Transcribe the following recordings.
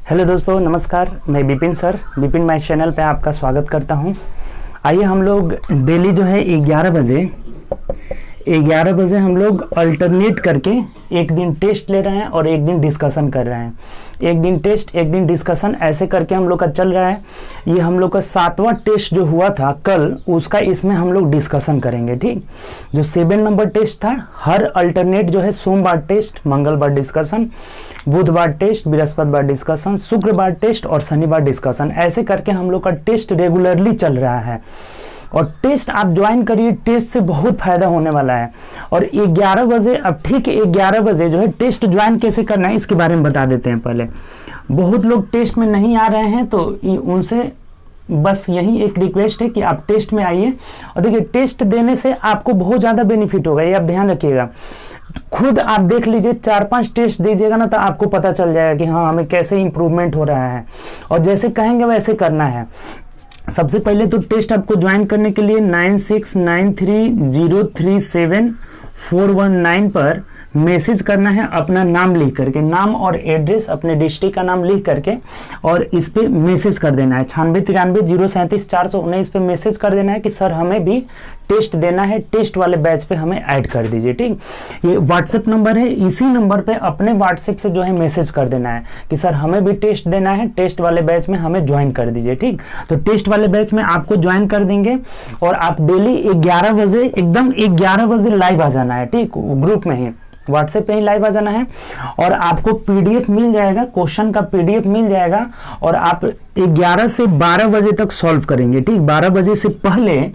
Hello दोस्तों, नमस्कार। मैं Vipin sir, Vipin my channel पे आपका स्वागत करता हूं। आइए हम लोग डेली जो है 11 बजे हम लोग अल्टरनेट करके एक दिन टेस्ट ले रहे हैं और एक दिन डिस्कशन कर रहे हैं। एक दिन टेस्ट एक दिन डिस्कशन ऐसे करके हम लोग का चल रहा है। ये हम लोग का 7वां टेस्ट जो हुआ था कल, उसका इसमें हम लोग डिस्कशन करेंगे। ठीक, जो 7 नंबर टेस्ट था, हर अल्टरनेट जो है सोमवार टेस्ट, मंगलवार डिस्कशन, बुधवार टेस्ट, बृहस्पतिवार डिस्कशन, शुक्रवार टेस्ट और शनिवार डिस्कशन, ऐसे करके हम लोग का टेस्ट रेगुलरली चल रहा है। और टेस्ट आप ज्वाइन करिए, टेस्ट से बहुत फायदा होने वाला है। और 11 बजे, अब ठीक 11 बजे जो है टेस्ट ज्वाइन कैसे करना है इसके बारे में बता देते हैं। पहले बहुत लोग टेस्ट में नहीं आ रहे हैं, तो उनसे बस यही एक रिक्वेस्ट है कि आप टेस्ट में आइए। और देखिए, टेस्ट देने से आपको बहुत ज़्यादा बेनिफिट होगा, ये आप ध्यान रखिएगा। खुद आप देख लीजिए, 4-5 टेस्ट दीजिएगा ना, तो आपको पता चल जाएगा कि हाँ, हमें कैसे इंप्रूवमेंट हो रहा है। और जैसे कहेंगे वैसे करना है। सबसे पहले तो टेस्ट आपको ज्वाइन करने के लिए 9693037419 पर मैसेज करना है, अपना नाम लिख करके, नाम और एड्रेस, अपने डिस्ट्रिक्ट का नाम लिख करके, और इस पे मैसेज कर देना है 9693037419 पे मैसेज कर देना है कि सर हमें भी टेस्ट देना है, टेस्ट वाले बैच पे हमें ऐड कर दीजिए। ठीक, ये व्हाट्सएप नंबर है, इसी नंबर पे अपने व्हाट्सएप से जो है मैसेज कर देना है कि सर हमें भी टेस्ट देना है, टेस्ट वाले बैच में हमें ज्वाइन कर दीजिए। ठीक, तो टेस्ट वाले बैच में आपको ज्वाइन कर देंगे और आप डेली 11 बजे, एकदम 11 बजे लाइव आ जाना है। ठीक, ग्रुप में ही, व्हाट्सएप पे ही लाइव आ जाना है। और आपको पीडीएफ मिल जाएगा, क्वेश्चन का पीडीएफ मिल जाएगा, और आप 11 से 12 बजे तक सॉल्व करेंगे। ठीक, 12 बजे से पहले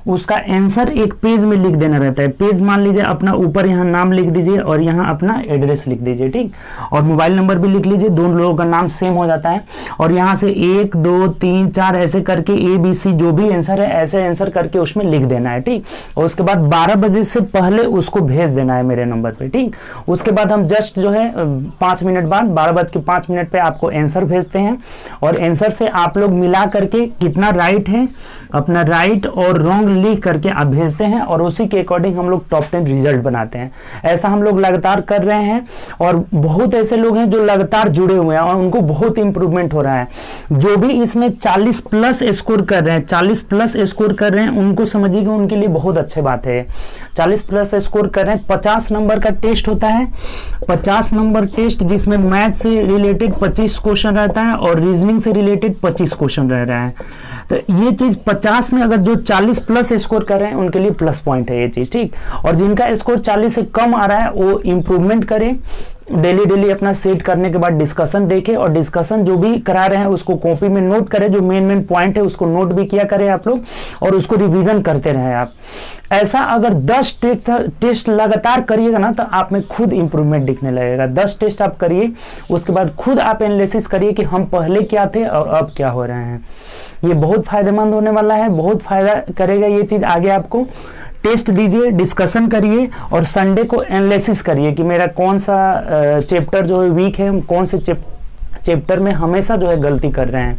उसका आंसर एक पेज में लिख देना रहता है। पेज मान लीजिए अपना, ऊपर यहाँ नाम लिख दीजिए और यहाँ अपना एड्रेस लिख दीजिए। ठीक, और मोबाइल नंबर भी लिख लीजिए, दोनों लोगों का नाम सेम हो जाता है। और यहाँ से 1 2 3 4 ऐसे करके ABC जो भी आंसर है, ऐसे आंसर करके उसमें लिख देना है। ठीक, और उसके बाद 12 बजे से पहले उसको भेज देना है मेरे नंबर पे। ठीक, उसके बाद हम जस्ट जो है 5 मिनट बाद 12:05 पे आपको आंसर भेजते हैं, और आंसर से आप लोग मिला करके कितना राइट है, अपना राइट और रॉन्ग लिख करके आप भेजते हैं, और उसी के अकॉर्डिंग हम लोग टॉप 10 रिजल्ट बनाते हैं। ऐसा हम लोग लगातार कर रहे हैं, और बहुत ऐसे लोग हैं जो लगातार जुड़े हुए हैं और उनको बहुत इंप्रूवमेंट हो रहा है। जो भी इसमें 40 प्लस स्कोर कर रहे हैं, 40 प्लस स्कोर कर रहे हैं, उनको समझिएगा उनके लिए बहुत अच्छी बात है। 40 प्लस स्कोर कर रहे हैं। 50 नंबर का टेस्ट होता है, 50 नंबर टेस्ट, जिसमें मैथ से रिलेटेड 25 क्वेश्चन रहता है और रीजनिंग से रिलेटेड 25 क्वेश्चन रह रहा है। तो ये चीज 50 में अगर जो 40 प्लस स्कोर कर रहे हैं उनके लिए प्लस पॉइंट है ये चीज। ठीक, और जिनका स्कोर 40 से कम आ रहा है वो इंप्रूवमेंट करें। डेली अपना सेट करने के बाद डिस्कशन देखें, और डिस्कशन जो भी करा रहे हैं उसको कॉपी में नोट करें, जो मेन पॉइंट है उसको नोट भी किया करें आप लोग, और उसको रिवीजन करते रहें आप। ऐसा अगर 10 टेस्ट लगातार करिएगा ना, तो आप में खुद इंप्रूवमेंट दिखने लगेगा। 10 टेस्ट आप करिए, उसके बाद खुद आप एनालिसिस करिए कि हम पहले क्या थे और अब क्या हो रहे हैं। ये बहुत फायदेमंद होने वाला है, बहुत फायदा करेगा ये चीज आगे आपको। टेस्ट दीजिए, डिस्कशन करिए, और संडे को एनालिसिस करिए कि मेरा कौन सा चैप्टर जो है वीक है, कौन से चैप्टर में हमेशा जो है गलती कर रहे हैं।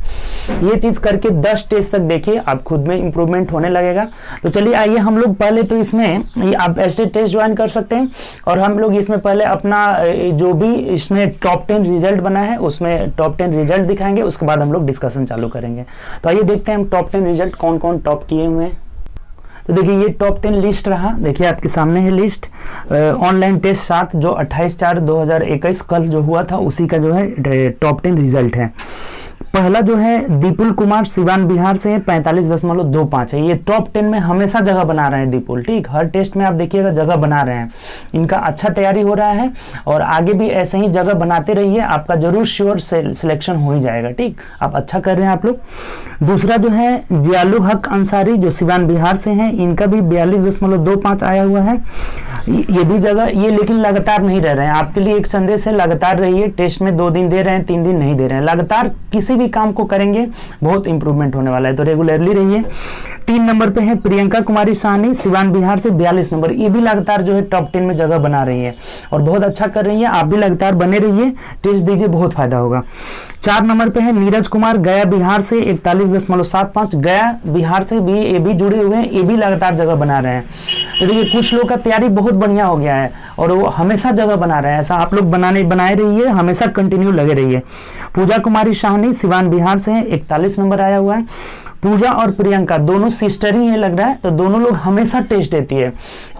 ये चीज करके 10 टेस्ट तक देखिए, आप खुद में इंप्रूवमेंट होने लगेगा। तो चलिए आइए हम लोग पहले तो इसमें आप ऐसे टेस्ट ज्वाइन कर सकते हैं, और हम लोग इसमें पहले अपना जो भी इसमें टॉप 10 रिजल्ट बना है उसमें टॉप 10 रिजल्ट दिखाएंगे, उसके बाद हम लोग डिस्कशन चालू करेंगे। तो आइए देखते हैं हम टॉप 10 रिजल्ट कौन कौन टॉप किए हुए हैं। तो देखिए, ये टॉप 10 लिस्ट रहा, देखिए आपके सामने है लिस्ट। ऑनलाइन टेस्ट 7 जो 28/4/2021 कल जो हुआ था, उसी का जो है टॉप 10 रिजल्ट है। पहला जो है दीपुल कुमार, सिवान बिहार से 45.25 है। ये टॉप 10 में हमेशा जगह बना रहे हैं दीपुल। ठीक, हर टेस्ट में आप देखिएगा जगह बना रहे हैं, इनका अच्छा तैयारी हो रहा है, और आगे भी ऐसे ही जगह बनाते रहिए, आपका जरूर श्योर सिलेक्शन हो ही जाएगा। ठीक, आप अच्छा कर रहे हैं आप लोग। दूसरा जो है जियालू हक अंसारी, जो सिवान बिहार से हैं, इनका भी 42.25 आया हुआ है। ये भी जगह, ये लेकिन लगातार नहीं रह रहे हैं। आपके लिए एक संदेश है, लगातार रहिए। टेस्ट में 2 दिन दे रहे हैं, 3 दिन नहीं दे रहे हैं, लगातार किसी भी काम को करेंगे बहुत इंप्रूवमेंट होने वाला है, तो रेगुलरली रहिए। 3 नंबर पे है प्रियंका कुमारी साहनी, सिवान बिहार से 42 नंबर। ये भी लगातार जो है टॉप 10 में जगह बना रही है और बहुत अच्छा कर रही है। आप भी लगातार बने रहिए, टेस्ट दीजिए, बहुत फायदा होगा। 4 नंबर पे है नीरज कुमार, गया बिहार से 41.75। गया बिहार से भी ये भी जुड़े हुए हैं, ये भी लगातार जगह बना रहे हैं। तो देखिए कुछ लोग का तैयारी बहुत बढ़िया हो गया है और वो हमेशा जगह बना रहे हैं, ऐसा आप लोग बनाए रहिए, हमेशा कंटिन्यू लगे रहिए। पूजा कुमारी शाहनी सिवान बिहार से है, 41 नंबर आया हुआ है। पूजा और प्रियंका दोनों सिस्टर ही है लग रहा है, तो दोनों लोग हमेशा टेस्ट देती है,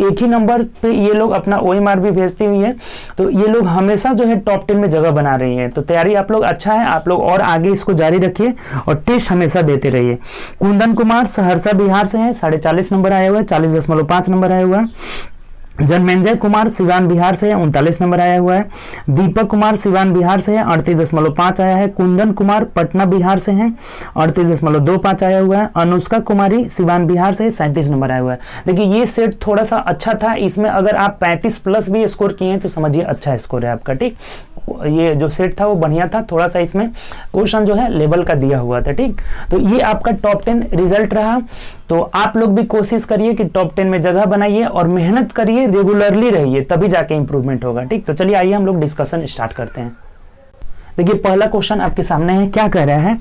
एक ही नंबर पे ये लोग अपना OMR भी भेजती हुई है, तो ये लोग हमेशा जो है टॉप 10 में जगह बना रही हैं। तो तैयारी आप लोग अच्छा है, आप लोग और आगे इसको जारी रखिए और टेस्ट हमेशा देते रहिए। कुंदन कुमार सहरसा बिहार से है, 40.5 नंबर आया हुआ है, 40.5 नंबर आया हुआ है। जन्मेंजय कुमार सिवान बिहार से है, 39 नंबर आया हुआ है। दीपक कुमार सिवान बिहार से है, 38.5 आया है। कुंदन कुमार पटना बिहार से है, 38.25 आया हुआ है। अनुष्का कुमारी सिवान बिहार से 37 नंबर आया हुआ है। देखिए ये सेट थोड़ा सा अच्छा था, इसमें अगर आप 35 प्लस भी स्कोर किए हैं तो समझिए अच्छा स्कोर है आपका, ठीक। ये जो सेट था वो बढ़िया था, थोड़ा सा इसमें क्वेश्चन जो है लेवल का दिया हुआ था, ठीक। तो ये आपका टॉप 10 रिजल्ट रहा। तो आप लोग भी कोशिश करिए कि टॉप 10 में जगह बनाइए और मेहनत करिए, रेगुलरली रहिए, तभी जाके इंप्रूवमेंट होगा, ठीक। तो चलिए आइए हम लोग डिस्कशन स्टार्ट करते हैं। देखिए पहला क्वेश्चन आपके सामने है, क्या कह रहा है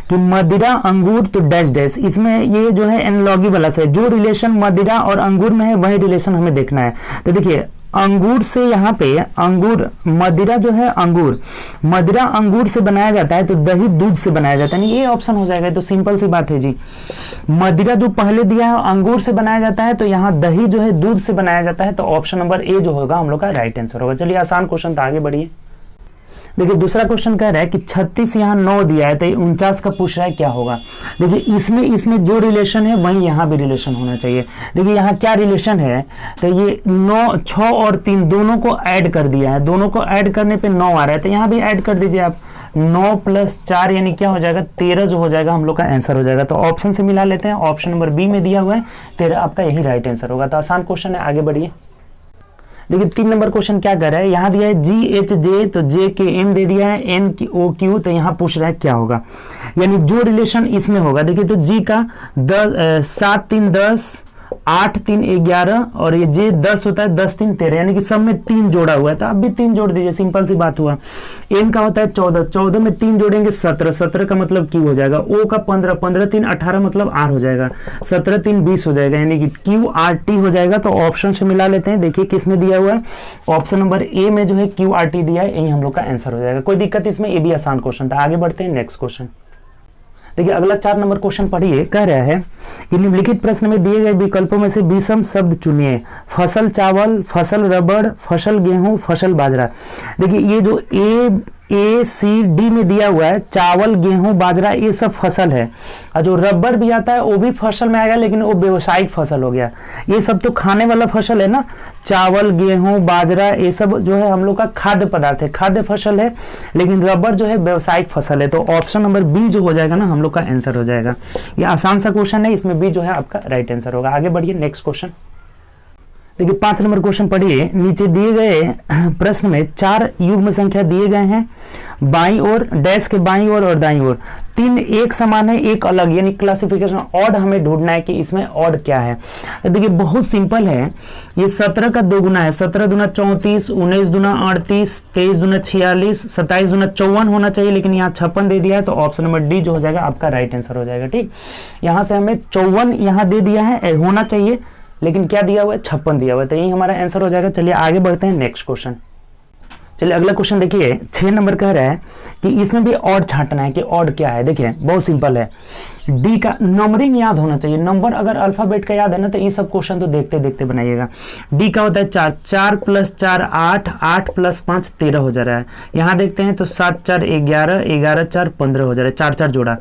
कि मदिरा अंगूर तो डैश डैश, इसमें ये जो है एनालॉजी वाला से जो रिलेशन मदिरा और अंगूर में है वही रिलेशन हमें देखना है। तो देखिए अंगूर से यहाँ पे अंगूर मदिरा जो है अंगूर मदिरा अंगूर से बनाया जाता है, तो दही दूध से बनाया जाता है, ये ऑप्शन हो जाएगा। तो सिंपल सी बात है जी, मदिरा जो पहले दिया है अंगूर से बनाया जाता है, तो यहाँ दही जो है दूध से बनाया जाता है, तो ऑप्शन नंबर ए जो होगा हम लोग का राइट आंसर होगा। चलिए आसान क्वेश्चन था, आगे बढ़िए। देखिए दूसरा क्वेश्चन कह रहा है कि 36 यहाँ 9 दिया है, तो 49 का पूछ रहा है क्या होगा। देखिए इसमें जो रिलेशन है वही यहाँ भी रिलेशन होना चाहिए। देखिए यहाँ क्या रिलेशन है, तो ये 9 6 और 3 दोनों को ऐड कर दिया है, दोनों को ऐड करने पे 9 आ रहा है, तो यहाँ भी ऐड कर दीजिए आप। 9 + 4 यानी क्या हो जाएगा 13 जो हो जाएगा हम लोग का आंसर हो जाएगा। तो ऑप्शन से मिला लेते हैं, ऑप्शन नंबर बी में दिया हुआ है 13, आपका यही राइट आंसर होगा। तो आसान क्वेश्चन है, आगे बढ़िए। देखिए 3 नंबर क्वेश्चन क्या कर रहा है, यहाँ दिया है GHJ, तो J के M दे दिया है, NOQ, तो यहाँ पूछ रहा है क्या होगा, यानी जो रिलेशन इसमें होगा। देखिए तो G का 7 3 10 8 3 11 और ये J 10 होता है, 10 3 13, यानी कि सब में 3 जोड़ा हुआ है, तो आप भी 3 जोड़ दीजिए, सिंपल सी बात हुआ। M का होता है 14, 14 में 3 जोड़ेंगे 17, 17 का मतलब Q हो जाएगा। O का 15, 15 3 18 मतलब R हो जाएगा, 17 3 20 हो जाएगा, यानी कि QRT हो जाएगा। तो ऑप्शन से मिला लेते हैं, देखिए किसमें दिया हुआ है, ऑप्शन नंबर ए में जो है QRT दिया है, यही हम लोग का आंसर हो जाएगा। कोई दिक्कत इसमें, ये भी आसान क्वेश्चन था। आगे बढ़ते हैं नेक्स्ट क्वेश्चन। देखिए अगला 4 नंबर क्वेश्चन पढ़िए, कह रहा है कि निम्नलिखित प्रश्न में दिए गए विकल्पों में से विषम शब्द चुनिए। फसल चावल, फसल रबड़, फसल गेहूं, फसल बाजरा। देखिए ये जो A, C, D में दिया हुआ है, चावल गेहूं बाजरा ये सब फसल है, और जो रबर भी आता है वो भी फसल में आएगा, लेकिन वो व्यावसायिक फसल हो गया। ये सब तो खाने वाला फसल है ना, चावल गेहूं बाजरा ये सब जो है हम लोग का खाद्य पदार्थ है, खाद्य फसल है, लेकिन रबर जो है व्यावसायिक फसल है। तो ऑप्शन नंबर बी जो हो जाएगा ना हम लोग का आंसर हो जाएगा। ये आसान सा क्वेश्चन है, इसमें बी जो है आपका राइट आंसर होगा। आगे बढ़िए नेक्स्ट क्वेश्चन। देखिए 5 नंबर क्वेश्चन पढ़िए, नीचे दिए गए प्रश्न में 4 युग्म संख्या दिए गए हैं, बाईं ओर डैश के बाईं ओर और दाईं ओर 3 एक समान है, एक अलग, यानी क्लासिफिकेशन ऑड हमें ढूंढना है कि इसमें ऑड क्या है। तो देखिए बहुत सिंपल है, ये 17 का 2 गुना है, 17 दूना 34, 19 दूना 38, 23 दूना 46, 27 दूना 54 होना चाहिए, लेकिन यहाँ 56 दे दिया है, तो ऑप्शन नंबर डी जो हो जाएगा आपका राइट आंसर हो जाएगा, ठीक। यहाँ से हमें 54 यहाँ दे दिया है, होना चाहिए, लेकिन क्या दिया हुआ है 56 दिया हुआ है, तो यही हमारा आंसर हो जाएगा। चलिए आगे बढ़ते हैं नेक्स्ट क्वेश्चन। चलिए अगला क्वेश्चन देखिए, 6 नंबर कह रहा है कि इसमें भी ऑड छांटना है कि ऑड क्या है। देखिए बहुत सिंपल है, डी का नंबरिंग याद होना चाहिए, नंबर अगर अल्फाबेट का याद है ना तो ये सब क्वेश्चन तो देखते देखते बनाइएगा। डी का होता है 4, 4 + 4 8, 8 + 5 13 हो जा रहा है। यहाँ देखते हैं तो 7 4 11, 11 4 15 हो जा रहा है, 4 4 जोड़ा।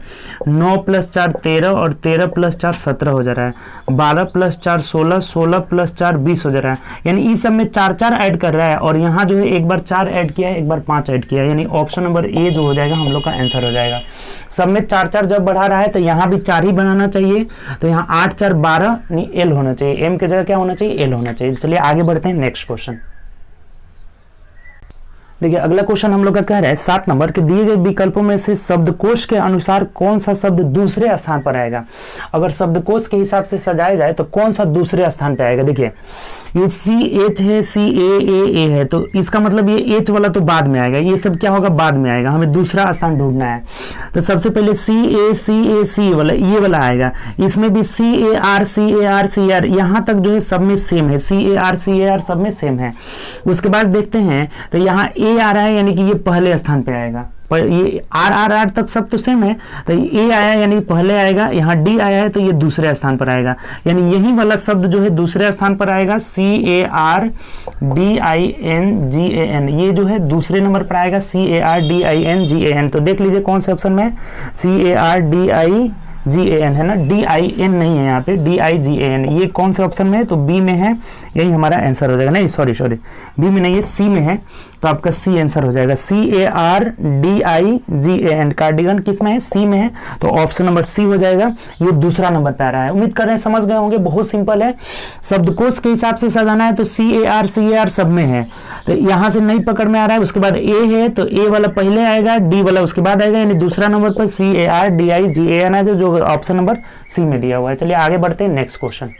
9 + 4 13 और 13 + 4 17 हो जा रहा है। 12 + 4 16, 16 + 4 20 हो जा रहा है, यानी इस सब में 4 4 ऐड कर रहा है, और यहाँ जो है एक बार 4 ऐड किया है, एक बार 5 ऐड किया है, यानी ऑप्शन नंबर ए जो हो जाएगा हम लोग का आंसर हो जाएगा। सब में 4 4 जब बढ़ा रहा है तो यहाँ भी 4 ही बनाना चाहिए, तो यहाँ 8 4 12 एल होना चाहिए, एम की जगह क्या होना चाहिए एल होना चाहिए। चलिए आगे बढ़ते हैं नेक्स्ट क्वेश्चन। देखिए अगला क्वेश्चन हम लोग का कह रहा है 7 नंबर के दिए गए विकल्पों में से शब्दकोश के अनुसार कौन सा शब्द दूसरे स्थान पर आएगा। अगर शब्दकोश के हिसाब से सजाया जाए तो कौन सा दूसरे स्थान पर आएगा। देखिए ये सी एच है, सी ए है, तो इसका मतलब ये एच वाला तो बाद में आएगा, ये सब क्या होगा बाद में आएगा, हमें दूसरा स्थान ढूंढना है। तो सबसे पहले सी वाला ये वाला आएगा, इसमें भी सी ए आर यहाँ तक जो है सब में सेम है, सी ए आर सब में सेम है। उसके बाद देखते हैं तो यहाँ ए आ रहा है यानी कि ये पहले स्थान पे आएगा, पर ये आर तक सब तो सेम है, तो ए आया यानी पहले आएगा, यहाँ डी आया है तो ये दूसरे स्थान पर आएगा, यानी यही वाला शब्द जो है दूसरे स्थान पर आएगा, CARDINGAN, ये जो है दूसरे नंबर पर आएगा, CARDINGAN। तो देख लीजिए कौन से ऑप्शन में CARDIGAN है ना, DIN नहीं है यहाँ पे, DIGAN, ये कौन से ऑप्शन में है, तो बी में है, यही हमारा आंसर हो जाएगा। नहीं सॉरी बी में नहीं है, सी में है, तो आपका सी आंसर हो जाएगा, CARDIGAN, कार्डिगन किस में है, सी में है, तो ऑप्शन नंबर सी हो जाएगा। ये दूसरा नंबर पे आ रहा है, उम्मीद कर रहे हैं समझ गए होंगे, बहुत सिंपल है, शब्दकोश के हिसाब से सजाना है तो CAR सब में है, तो यहाँ से नहीं पकड़ में आ रहा है। उसके बाद ए है तो ए वाला पहले आएगा, डी वाला उसके बाद आएगा, यानी दूसरा नंबर पर CARDIGAN है जो ऑप्शन नंबर सी में दिया हुआ है। चलिए आगे बढ़ते हैं नेक्स्ट क्वेश्चन।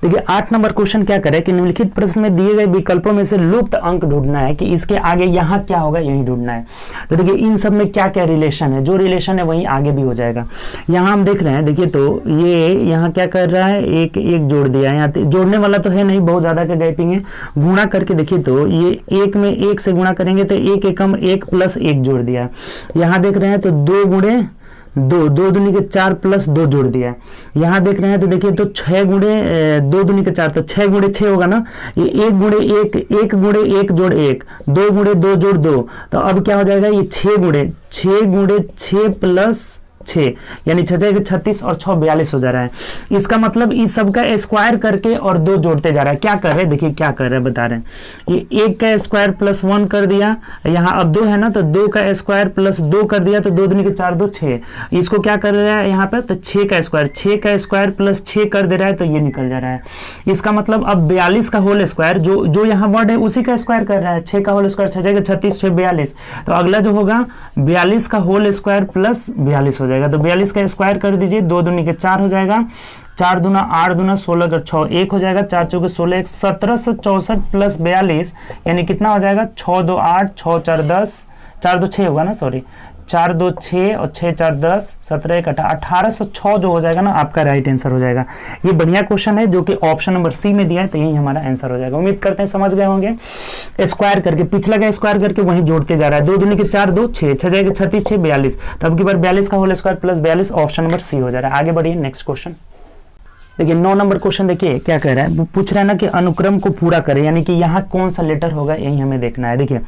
देखिए 8 नंबर क्वेश्चन क्या करे कि निम्नलिखित प्रश्न में दिए गए विकल्पों में से लुप्त अंक ढूंढना है कि इसके आगे यहाँ क्या होगा यही ढूंढना है। तो देखिए इन सब में क्या क्या रिलेशन है, जो रिलेशन है वही आगे भी हो जाएगा। यहाँ हम देख रहे हैं, देखिए तो ये यहाँ क्या कर रहा है, एक जोड़ दिया है, यहाँ जोड़ने वाला तो है नहीं, बहुत ज्यादा का गैपिंग है। गुणा करके देखिए तो ये एक में एक से गुणा करेंगे तो एक एकम 1 + 1 जोड़ दिया। यहाँ देख रहे हैं तो 2 गुणे 2, 2 दूनी के 4 + 2 जोड़ दिया। यहाँ देख रहे हैं तो देखिए तो 6 गुणे 2 दूनी के 4, तो 6 गुणे 6 होगा ना, ये 1 गुणे 1, 1 गुणे 1 जोड़ 1, 2 गुणे 2 जोड़ 2, तो अब क्या हो जाएगा, ये 6 गुणे 6 + 6 यानी 6 के 36 और 6 42 हो जा रहा है। इसका मतलब इस सब का स्क्वायर करके और 2 जोड़ते जा रहा है। क्या कर रहे हैं, देखिए क्या कर रहे हैं बता रहे हैं, ये 1 का स्क्वायर + 1 कर दिया, यहाँ अब 2 है ना तो 2 का स्क्वायर + 2 कर दिया, तो 2 दूनी के 4 2 6, इसको क्या कर रहा है यहाँ पे, तो 6 का स्क्वायर + 6 कर दे रहा है, तो ये निकल जा रहा है। इसका मतलब अब 42 का होल स्क्वायर जो यहाँ वर्ड है उसी का स्क्वायर कर रहा है, 6 का होल स्क्वायर 6 के 36 6 42, तो अगला जो होगा 42 का होल स्क्वायर + 42 हो जाएगा। तो 42 का स्क्वायर कर दीजिए, 2 दूनी के 4 हो जाएगा, 4 दूना 8 दूना 16 का 6 1 हो जाएगा, 4 चौके 16 1 1764 + 42 यानी कितना हो जाएगा, 6 2 8 6 4 10, 4 2 6 होगा ना, सॉरी 4 2 6 और 6 4 10 17 1 1806 जो हो जाएगा ना आपका राइट आंसर हो जाएगा। ये बढ़िया क्वेश्चन है जो कि ऑप्शन नंबर सी में दिया है, तो यही हमारा आंसर हो जाएगा। उम्मीद करते हैं समझ गए होंगे। स्क्वायर करके पिछला का स्क्वायर करके वहीं जोड़ते जा रहा है, 2 दूनी के 4 2 6 6 जाएगा 36 6 42, तो अब की बार 42 का whole square + 42 option number C हो जा रहा है। आगे बढ़िए नेक्स्ट क्वेश्चन। देखिए 9 नंबर क्वेश्चन देखिए क्या कह रहा है, वो पूछ रहा है ना कि अनुक्रम को पूरा करें, यानी कि यहाँ कौन सा लेटर होगा यही हमें देखना है। देखिए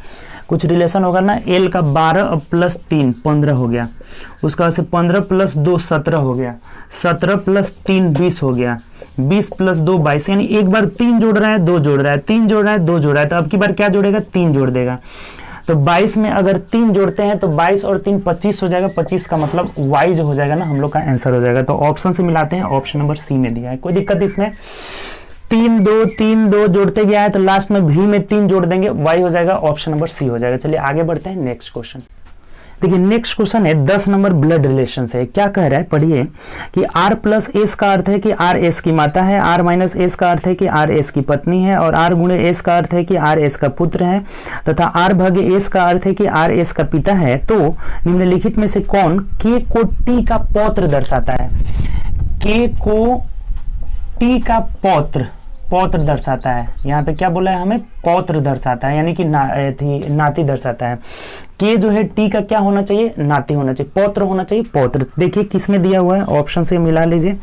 कुछ रिलेशन होगा ना, एल का 12 + 3 15 हो गया, उसका से 15 + 2 17 हो गया, 17 + 3 20 हो गया, 20 + 2 22, यानी एक बार 3 जोड़ रहा है 2 जोड़ रहा है, 3 जोड़ रहा है 2 जोड़ रहा है, तो अब की बार क्या जोड़ेगा, 3 जोड़ देगा। तो 22 में अगर 3 जोड़ते हैं तो 22 और 3 25 हो जाएगा, 25 का मतलब y जो हो जाएगा ना हम लोग का आंसर हो जाएगा। तो ऑप्शन से मिलाते हैं, ऑप्शन नंबर सी में दिया है, कोई दिक्कत इसमें, 3 2 जोड़ते गया है तो लास्ट में भी में 3 जोड़ देंगे, y हो जाएगा, ऑप्शन नंबर सी हो जाएगा। चलिए आगे बढ़ते हैं नेक्स्ट क्वेश्चन। देखिए नेक्स्ट क्वेश्चन है 10 नंबर ब्लड रिलेशन से। क्या कह रहा है पढ़िए कि R + S का अर्थ है कि R S की माता है, R - S का अर्थ है कि R S की पत्नी है, और R × S का अर्थ है कि R S का पुत्र है, तथा R / S का अर्थ है कि R S का पिता है। तो निम्नलिखित में से कौन K को T का पौत्र दर्शाता है, K को T का पौत्र दर्शाता है। यहाँ पे क्या बोला है हमें, पौत्र दर्शाता है, यानी कि नाती दर्शाता है। के जो है टी का क्या होना चाहिए, नाती होना चाहिए, पौत्र होना चाहिए, पौत्र। देखिए किसमें दिया हुआ है, ऑप्शन से मिला लीजिए।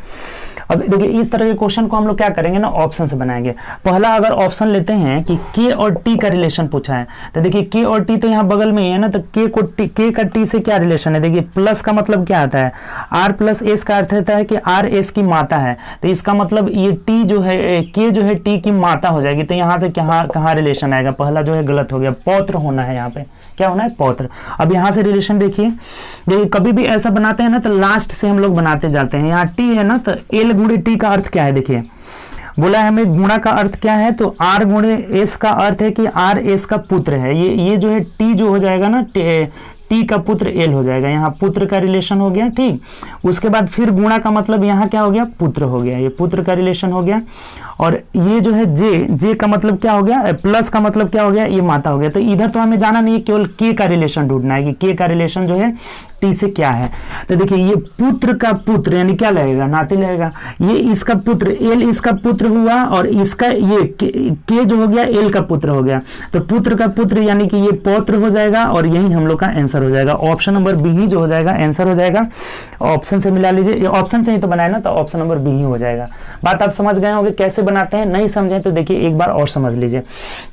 अब देखिए इस तरह के क्वेश्चन को हम लोग क्या करेंगे ना, ऑप्शन से बनाएंगे। पहला अगर ऑप्शन लेते हैं कि के और टी का रिलेशन पूछा है, तो देखिए के और टी तो यहाँ बगल में ही है ना, तो के का टी से क्या रिलेशन है। देखिए प्लस का मतलब क्या आता है, R + S का अर्थ होता है कि R S की माता है, तो इसका मतलब ये टी जो है, के जो है टी की माता हो जाएगी। तो यहाँ से कहाँ रिलेशन आएगा, पहला जो है गलत हो गया, पौत्र होना है, यहाँ पे क्या होना है, पौत्र। अब यहाँ से रिलेशन देखिए कभी भी ऐसा बनाते हैं ना तो लास्ट से हम लोग बनाते जाते हैं। यहाँ टी है ना, तो एल × टी का अर्थ क्या है, देखिए बोला है हमें गुणा का अर्थ क्या है, तो R × S का अर्थ है कि R S का पुत्र है। ये जो है टी जो हो जाएगा ना, टी का पुत्र एल हो जाएगा, यहाँ पुत्र का रिलेशन हो गया, ठीक। उसके बाद फिर गुणा का मतलब यहाँ क्या हो गया, पुत्र हो गया, ये पुत्र का रिलेशन हो गया। और ये जो है जे का मतलब क्या हो गया, प्लस का मतलब क्या हो गया, ये माता हो गया। तो इधर तो हमें जाना नहीं है, केवल के का रिलेशन ढूंढना है कि के का रिलेशन जो है टी से क्या है। तो देखिए ये पुत्र का पुत्र यानी क्या लगेगा, नाती लगेगा। ये इसका पुत्र एल इसका पुत्र हुआ और इसका ये के जो हो गया एल का पुत्र हो गया। तो पुत्र का पुत्र यानी कि ये पौत्र हो जाएगा और यही हम लोग का आंसर हो जाएगा। ऑप्शन नंबर बी ही जो हो जाएगा आंसर हो जाएगा। ऑप्शन से मिला लीजिए, ये ऑप्शन से ही तो बनाया ना, तो ऑप्शन नंबर बी ही हो जाएगा। बात आप समझ गए होंगे कैसे बनाते हैं, नहीं समझे तो देखिए एक बार और समझ लीजिए।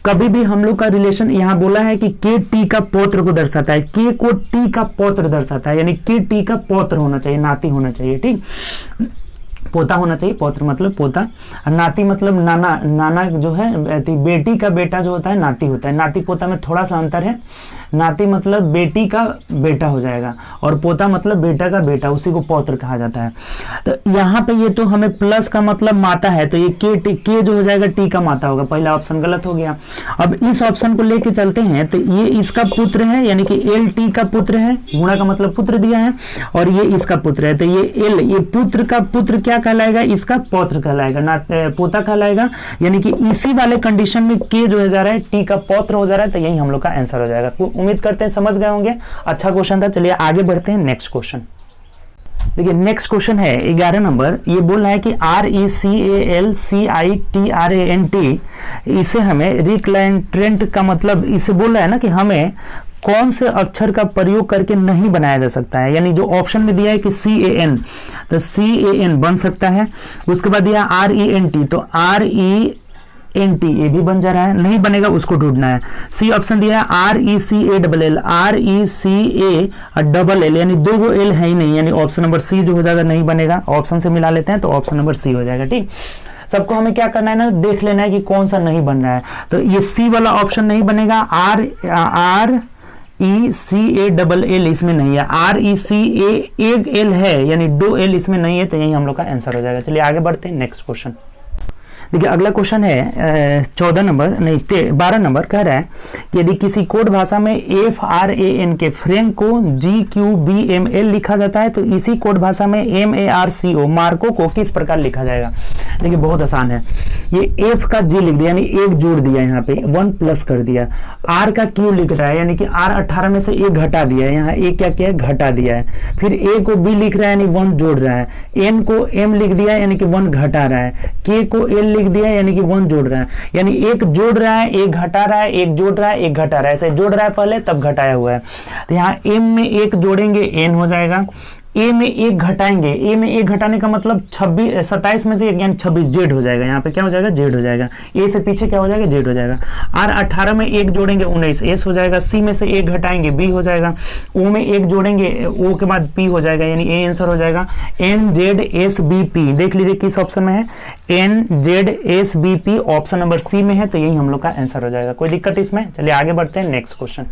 कभी भी हम लोग का रिलेशन यहाँ बोला है कि के टी का पौत्र को दर्शाता है, के को टी का पौत्र दर्शाता है, यानी के टी का पौत्र होना चाहिए, नाती होना चाहिए, ठीक। पोता होना चाहिए, पौत्र मतलब पोता, नाती मतलब नाना, नाना जो है बेटी का बेटा जो होता है नाती होता है। नाती पोता में थोड़ा सा अंतर है, नाती मतलब बेटी का बेटा हो जाएगा और पोता मतलब बेटा का बेटा, उसी को पौत्र कहा जाता है। तो यहाँ पे ये तो हमें प्लस का मतलब माता है, तो ये के जो हो जाएगा टी का माता होगा, पहला ऑप्शन गलत हो गया। अब इस ऑप्शन को लेके चलते हैं, तो ये इसका पुत्र है यानी कि एल टी का पुत्र है, गुणा का मतलब पुत्र दिया है, और ये इसका पुत्र है, तो ये एल ये पुत्र का पुत्र क्या कहलाएगा, इसका पौत्र कहलाएगा, ना पोता कहलाएगा। यानी कि इसी वाले कंडीशन में के जो हो जा रहा है टी का पौत्र हो जा रहा है, तो यही हम लोग का आंसर हो जाएगा। उम्मीद करते हैं समझ गए होंगे, अच्छा क्वेश्चन था। चलिए आगे बढ़ते हैं नेक्स्ट क्वेश्चन। देखिए नेक्स्ट क्वेश्चन है 11 नंबर। ये बोल रहा है कि RECALCITRANT, इसे हमें रिक्लाइंट्रेंट का मतलब इसे बोल रहा है ना कि हमें कौन से अक्षर का प्रयोग करके नहीं बनाया जा सकता है। यानी जो ऑप्शन में दिया है कि CAN, तो CAN बन सकता है। उसके बाद दिया RENT, तो RENT ये भी बन जा रहा है, नहीं बनेगा उसको ढूंढना है। सी ऑप्शन दिया है RECALL, RECALL यानी दो गो एल है ही नहीं, यानी ऑप्शन नंबर सी जो हो जाएगा नहीं बनेगा। ऑप्शन से मिला लेते हैं तो ऑप्शन नंबर सी हो जाएगा, ठीक। सबको हमें क्या करना है ना, देख लेना है कि कौन सा नहीं बन रहा है। तो ये सी वाला ऑप्शन नहीं बनेगा, RECALL इसमें नहीं है, RECA एक एल है यानी दो एल इसमें नहीं है, तो यही हम लोग का आंसर हो जाएगा। चलिए आगे बढ़ते हैं नेक्स्ट क्वेश्चन। देखिए अगला क्वेश्चन है 14 नंबर नहीं 12 नंबर। कह रहा है कि यदि किसी कोड भाषा में FRAN के फ्रेंक को GQBML लिखा जाता है, तो इसी कोड भाषा में MARCO मार्को को किस प्रकार लिखा जाएगा। देखिए बहुत आसान है, ये F का G लिख दिया यानी एक जोड़ दिया, यहाँ पे 1 प्लस कर दिया। R का Q लिख रहा है यानी कि R 18 में से एक घटा दिया है, यहाँ एक क्या किया है घटा दिया है। फिर A को B लिख रहा है यानी 1 जोड़ रहा है। N को M लिख दिया यानी कि 1 घटा रहा है। K को L लिख दिया यानी कि 1 जोड़ रहा है, यानी एक जोड़ रहा है एक घटा रहा है, एक जोड़ रहा है एक घटा रहा है, ऐसे जोड़ रहा है पहले तब घटाया हुआ है। तो यहाँ M में एक जोड़ेंगे N हो जाएगा, ए में एक घटाएंगे, ए में एक घटाने का मतलब 27 में से एक यानी 26 जेड हो जाएगा। यहाँ पे क्या हो जाएगा जेड हो जाएगा, ए से पीछे क्या हो जाएगा जेड हो जाएगा। आर 18 में एक जोड़ेंगे 19 एस हो जाएगा। सी में से एक घटाएंगे बी हो जाएगा। ओ में एक जोड़ेंगे ओ के बाद पी हो जाएगा यानी ए आंसर हो जाएगा। N Z S B P देख लीजिए किस ऑप्शन में है, N Z S B P option number C में है, तो यही हम लोग का आंसर हो जाएगा। कोई दिक्कत इसमें। चलिए आगे बढ़ते हैं नेक्स्ट क्वेश्चन।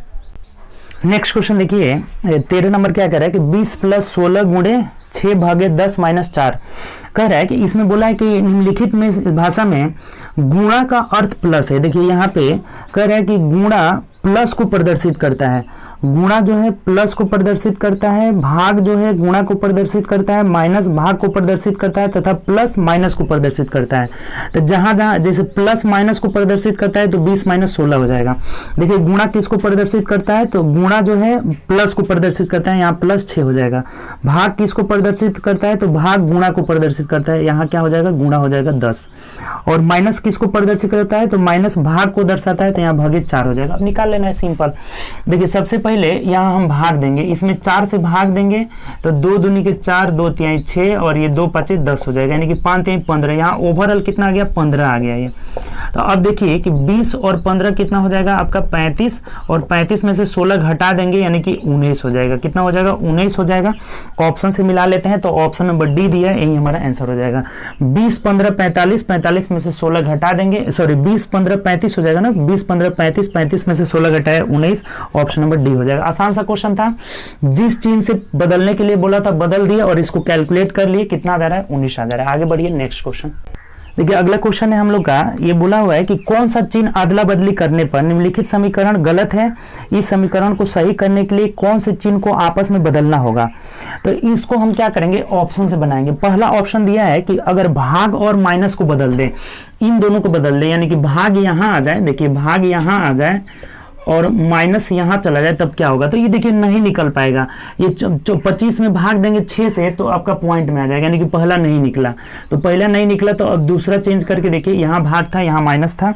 नेक्स्ट क्वेश्चन देखिए 13 नंबर क्या कह रहा है कि 20 प्लस 16 गुणे 6 भागे 10 माइनस 4 कह रहा है कि इसमें बोला है कि निम्नलिखित में भाषा में गुणा का अर्थ प्लस है। देखिए यहाँ पे कह रहा है कि गुणा प्लस को प्रदर्शित करता है, गुणा जो है प्लस को प्रदर्शित करता है, भाग जो है गुणा को प्रदर्शित करता है, माइनस भाग को प्रदर्शित करता है तथा प्लस माइनस को प्रदर्शित करता है। तो जहां जहां जैसे प्लस माइनस को प्रदर्शित करता है तो 20 माइनस 16 हो जाएगा। देखिए गुणा किसको प्रदर्शित करता है, तो गुणा जो है प्लस को प्रदर्शित करता है, यहाँ प्लस 6 हो जाएगा। भाग किसको प्रदर्शित करता है, तो भाग गुणा को प्रदर्शित करता है, यहाँ क्या हो जाएगा गुणा हो जाएगा 10। और माइनस किसको प्रदर्शित करता है, तो माइनस भाग को दर्शाता है, तो यहाँ भागित 4 हो जाएगा। अब निकाल लेना है सिंपल। देखिए सबसे पहले यहाँ हम भाग देंगे, इसमें 4 से भाग देंगे तो 2 दूनी के 4 2 तिहाई 6 और ये 2 पचे 10 हो जाएगा यानी कि 5 तिहाई 15। यहाँ ओवरऑल कितना आ गया 15 आ गया ये। तो अब देखिए कि 20 और 15 कितना हो जाएगा आपका 35 और 35 में से 16 घटा देंगे यानी कि 19 हो जाएगा। कितना हो जाएगा 19 हो जाएगा। ऑप्शन से मिला लेते हैं तो ऑप्शन नंबर डी दिया है, यही हमारा आंसर हो जाएगा। 20 15 45, 45 में से 16 घटा देंगे, सॉरी 20 15 35 हो जाएगा ना, 20 15 35, 35 में से 16 घटाया 19, ऑप्शन नंबर डी हो जाएगा। आसान सा क्वेश्चन था, जिस चीज से बदलने के लिए बोला था बदल दिया और इसको कैलकुलेट कर लिए, कितना आ जा रहा है 19 आ जा रहा है। आगे बढ़िए नेक्स्ट क्वेश्चन। देखिए अगला क्वेश्चन है हम लोग का, ये बोला हुआ है कि कौन सा चिन्ह अदला बदली करने पर निम्नलिखित समीकरण गलत है, इस समीकरण को सही करने के लिए कौन से चिन्ह को आपस में बदलना होगा। तो इसको हम क्या करेंगे, ऑप्शन से बनाएंगे। पहला ऑप्शन दिया है कि अगर भाग और माइनस को बदल दें, इन दोनों को बदल दें, यानी कि भाग यहां आ जाए, देखिए भाग यहां आ जाए और माइनस यहां चला जाए, तब क्या होगा। तो ये देखिए नहीं निकल पाएगा। ये 25 में भाग देंगे 6 से तो आपका पॉइंट में आ जाएगा, यानी कि पहला नहीं निकला। तो पहला नहीं निकला तो अब दूसरा चेंज करके देखिए, यहाँ भाग था यहाँ माइनस था।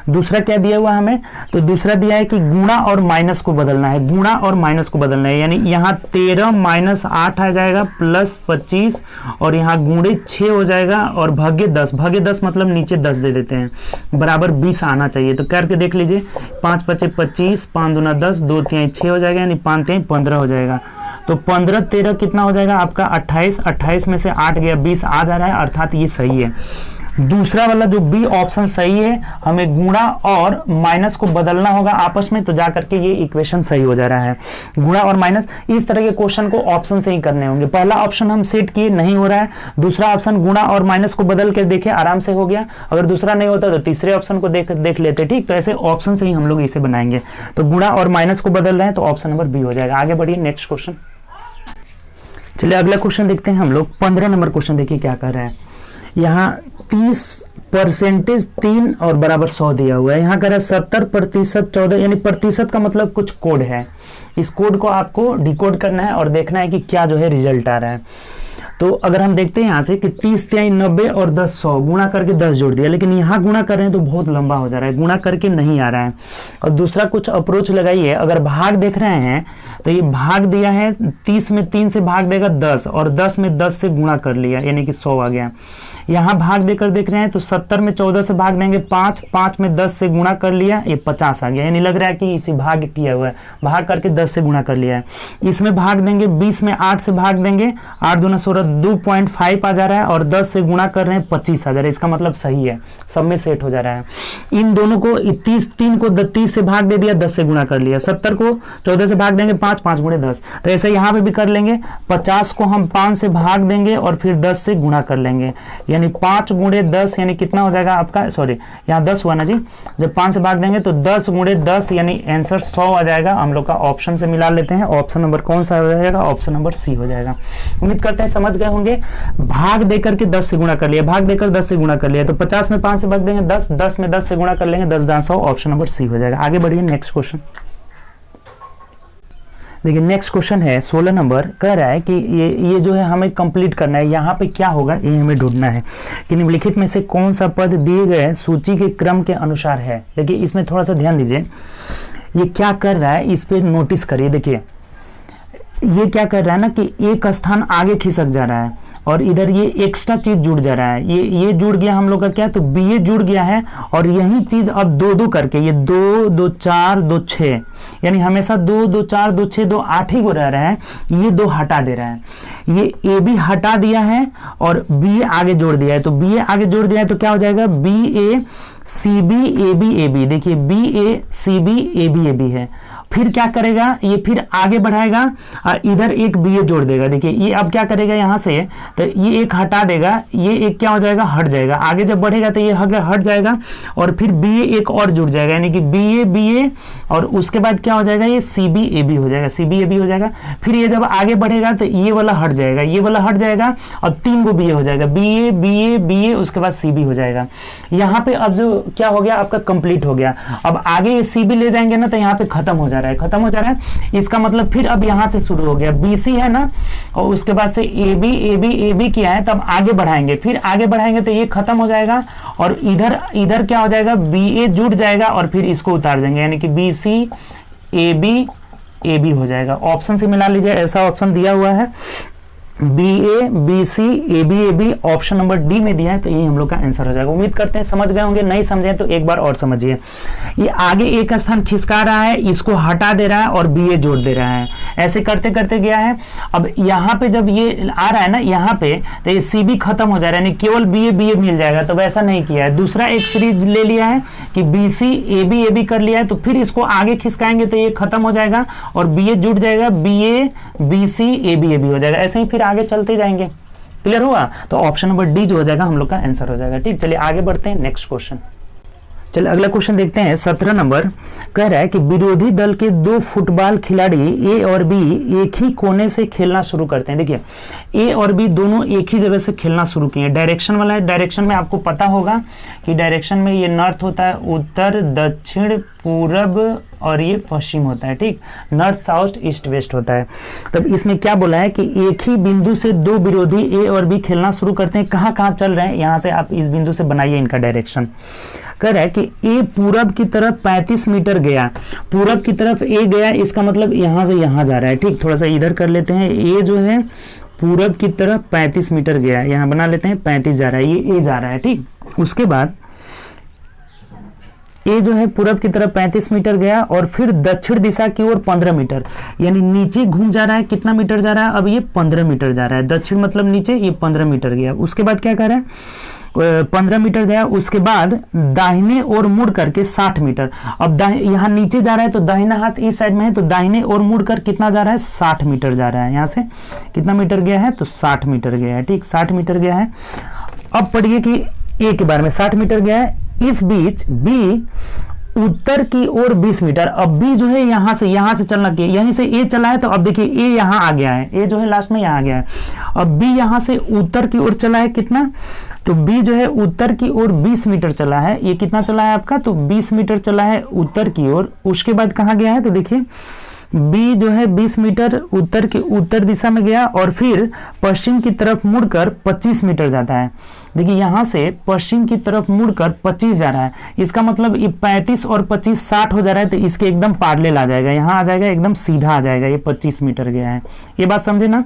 दूसरा क्या दिया हुआ हमें, तो दूसरा दिया है कि गुणा और माइनस को बदलना है, गुणा और माइनस को बदलना है, यानी यहाँ 13 माइनस 8 आ जाएगा प्लस 25 और यहाँ गुणे 6 हो जाएगा और भाग्य 10, भाग्य 10 मतलब नीचे 10 दे देते हैं, बराबर 20 आना चाहिए। तो करके देख लीजिए, 5 पचे 25, 5 दूना 10, 2 3 6 हो जाएगा, यानी 5 3 15 हो जाएगा। तो 15 13 कितना हो जाएगा आपका 28, 28 में से 8 गया 20 आ जा रहा है, अर्थात ये सही है। दूसरा वाला जो बी ऑप्शन सही है, हमें गुणा और माइनस को बदलना होगा आपस में, तो जाकर के ये इक्वेशन सही हो जा रहा है। गुणा और माइनस, इस तरह के क्वेश्चन को ऑप्शन से ही करने होंगे। पहला ऑप्शन हम सेट किए, नहीं हो रहा है। दूसरा ऑप्शन गुणा और माइनस को बदल के देखे, आराम से हो गया। अगर दूसरा नहीं होता तो तीसरे ऑप्शन को देख लेते, ठीक। तो ऐसे ऑप्शन से ही हम लोग इसे बनाएंगे। तो गुणा और माइनस को बदल रहे हैं तो ऑप्शन नंबर बी हो जाएगा। आगे बढ़िए, नेक्स्ट क्वेश्चन। चलिए अगला क्वेश्चन देखते हैं हम लोग। 15 नंबर क्वेश्चन देखिए क्या कर रहे हैं। यहाँ 30% 3 और बराबर 100 दिया हुआ है। यहाँ कह रहा है 70% 14, यानी प्रतिशत का मतलब कुछ कोड है। इस कोड को आपको डिकोड करना है और देखना है कि क्या जो है रिजल्ट आ रहा है। तो अगर हम देखते हैं यहाँ से कि 30 3 90 और 10 100, गुणा करके 10 जोड़ दिया, लेकिन यहाँ गुणा कर रहे हैं तो बहुत लंबा हो जा रहा है, गुणा करके नहीं आ रहा है। और दूसरा कुछ अप्रोच लगाइए, अगर भाग देख रहे हैं तो ये भाग दिया है, 30 में 3 से भाग देगा 10 और 10 में 10 से गुणा कर लिया, यानी कि 100 आ गया। यहाँ भाग देकर देख रहे हैं तो 70 में 14 से भाग देंगे 5, 5 में 10 से गुणा कर लिया, ये 50 आ गया। यानी लग रहा है कि इसे भाग किया हुआ है, भाग करके 10 से गुणा कर लिया है। इसमें भाग देंगे 20 में 8 से भाग देंगे, 8 दूना 16, 2.5 आ जा रहा है और 10 से गुणा कर रहे हैं 25 आ जा रहा है। इसका मतलब सही है, सब में सेट हो जा रहा है। इन दोनों को 3 को 30 से भाग दे दिया, 10 से गुणा कर लिया। 70 को 14 से भाग देंगे 5, 5 गुणे 10, तो ऐसे यहाँ पे भी कर लेंगे। 50 को हम 5 से भाग देंगे और फिर 10 से गुणा कर लेंगे, यानी 5 गुणे 10 यानी कितना हो जाएगा आपका, सॉरी यहाँ 10 हुआ ना जी, जब 5 से भाग देंगे तो 10 गुणे 10 यानी आंसर 100 आ जाएगा। हम लोग का ऑप्शन से मिला लेते हैं, ऑप्शन नंबर कौन सा हो जाएगा, ऑप्शन नंबर सी हो जाएगा। उम्मीद करते हैं समझ गए होंगे। भाग देकर के 10 से गुणा कर लिया, भाग देकर 10 से गुणा कर लिया, तो 50 में 5 से भाग देंगे 10, 10 में 10 से गुणा कर लेंगे 10 10 100, ऑप्शन नंबर सी हो जाएगा। आगे बढ़िए, नेक्स्ट क्वेश्चन देखिए। नेक्स्ट क्वेश्चन है 16 नंबर, कह रहा है कि ये जो है हमें कंप्लीट करना है। यहाँ पे क्या होगा ये हमें ढूंढना है कि निम्नलिखित में से कौन सा पद दिए गए सूची के क्रम के अनुसार है। देखिए इसमें थोड़ा सा ध्यान दीजिए, ये क्या कर रहा है इस पे नोटिस करिए। देखिए ये क्या कर रहा है ना कि एक स्थान आगे खिसक जा रहा है और इधर ये एक्स्ट्रा चीज जुड़ जा रहा है। ये जुड़ गया हम लोग का क्या, तो बी जुड़ गया है और यही चीज अब 2 2 करके, ये 2 2 4 2 6, यानी हमेशा 2 2 4 2 6 2 8 ही को रह रहा है, ये 2 हटा दे रहा है। ये ए बी हटा दिया है और बी आगे जोड़ दिया है, तो बी आगे जोड़ दिया है तो क्या हो जाएगा, B A C B A B A B. देखिए B A C B A B है। फिर क्या करेगा, ये फिर आगे बढ़ाएगा और इधर एक बी ए जोड़ देगा। देखिए ये अब क्या करेगा, यहाँ से तो ये एक हटा देगा, ये एक क्या हो जाएगा, हट जाएगा। आगे जब बढ़ेगा तो ये हट जाएगा और फिर बी ए एक और जुड़ जाएगा, यानी कि बी ए और उसके बाद क्या हो जाएगा, ये सी बी ए बी हो जाएगा, सी बी ए बी हो जाएगा। फिर ये जब आगे बढ़ेगा तो ये वाला हट जाएगा, ये वाला हट जाएगा और 3 को बी ए हो जाएगा, बी ए उसके बाद सी बी हो जाएगा। यहाँ पे अब जो क्या हो गया आपका कंप्लीट हो गया। अब आगे ये सी बी ले जाएंगे ना तो यहाँ पे खत्म हो जाएगा, खत्म हो जा रहा है। इसका मतलब फिर अब यहां से शुरू हो गया, बीसी है ना और उसके बाद से ए बी किया है, तब आगे बढ़ाएंगे, फिर आगे बढ़ाएंगे तो ये खत्म हो जाएगा और इधर क्या हो जाएगा, बी ए जुड़ जाएगा और फिर इसको उतार देंगे, यानी कि बी सी ए बी हो जाएगा। ऑप्शन से मिला लीजिए, ऐसा ऑप्शन दिया हुआ है, B A B C A B option number D में दिया है, तो ये हम लोग का आंसर हो जाएगा। उम्मीद करते हैं समझ गए होंगे, नहीं समझे तो एक बार और समझिए। ये आगे एक स्थान खिसका रहा है, इसको हटा दे रहा है और बी ए जोड़ दे रहा है, ऐसे करते करते गया है। अब यहाँ पे जब ये आ रहा है ना यहाँ पे, तो ये सी बी खत्म हो जा रहा है, यानी केवल बी ए मिल जाएगा, तो वैसा नहीं किया है। दूसरा एक सीरीज ले लिया है कि बी सी ए बी कर लिया है, तो फिर इसको आगे खिसकाएंगे तो ये खत्म हो जाएगा और बी ए जुड़ जाएगा, B A B C A B हो जाएगा। ऐसे ही फिर आगे चलते जाएंगे। क्लियर हुआ? तो ऑप्शन नंबर डी जो हो जाएगा हम लोग का आंसर हो जाएगा। ठीक, चलिए आगे बढ़ते हैं नेक्स्ट क्वेश्चन। चलिए अगला क्वेश्चन देखते हैं। 17 नंबर कह रहा है कि विरोधी दल के 2 फुटबॉल खिलाड़ी ए और बी एक ही कोने से खेलना शुरू करते हैं। देखिए ए और बी दोनों एक ही जगह से खेलना शुरू किए। डायरेक्शन वाला है, डायरेक्शन में आपको पता होगा कि डायरेक्शन में ये नॉर्थ होता है, उत्तर, दक्षिण, पूरब और ये पश्चिम होता है। ठीक, नॉर्थ, साउथ, ईस्ट, वेस्ट होता है। तब इसमें क्या बोला है कि एक ही बिंदु से 2 विरोधी ए और बी खेलना शुरू करते हैं। कहाँ कहाँ चल रहे हैं, यहाँ से आप इस बिंदु से बनाइए इनका डायरेक्शन। कह रहा है कि ए पूरब की तरफ 35 मीटर गया, पूरब की तरफ ए गया, इसका मतलब यहां से यहां जा रहा है। ठीक, थोड़ा सा इधर कर लेते हैं। ए जो है पूरब की तरफ 35 मीटर गया, यहां बना लेते हैं 35 जा रहा है, ये ए जा रहा है। ठीक, उसके बाद ए जो है पूरब की तरफ 35 मीटर गया और फिर दक्षिण दिशा की ओर 15 मीटर, यानी नीचे घूम जा रहा है। कितना मीटर जा रहा है? अब ये 15 मीटर जा रहा है। दक्षिण मतलब नीचे, ये 15 मीटर गया। उसके बाद क्या कर रहा है? 15 मीटर गया। उसके बाद दाहिने ओर मुड़ करके 60 मीटर। अब यहाँ नीचे जा रहा है तो दाहिना हाथ इस साइड में है, तो दाहिने ओर मुड़ कर कितना जा रहा है? 60 मीटर जा रहा है। यहाँ से कितना मीटर गया है? तो 60 मीटर गया है। ठीक, 60 मीटर गया है। अब पढ़िए कि ए के बारे में। 60 मीटर गया है। इस बीच बी उत्तर की ओर 20 मीटर। अब बी जो है यहां से चलना चाहिए, यहीं से ए चला है, तो अब देखिए ए यहां आ गया है, ए जो है लास्ट में यहां आ गया है। अब बी यहां से उत्तर की ओर चला है, कितना? तो बी जो है उत्तर की ओर 20 मीटर चला है। ये कितना चला है आपका? तो 20 मीटर चला है उत्तर की ओर। उसके बाद कहां गया है? तो देखिए बी जो है 20 मीटर उत्तर की उत्तर दिशा में गया और फिर पश्चिम की तरफ मुड़कर 25 मीटर जाता है। देखिए यहां से पश्चिम की तरफ मुड़कर 25 जा रहा है, इसका मतलब ये 35 और 25 60 हो जा रहा है, तो इसके एकदम पैरेलल आ जाएगा, यहां आ जाएगा, एकदम सीधा आ जाएगा। ये 25 मीटर गया है, ये बात समझे ना?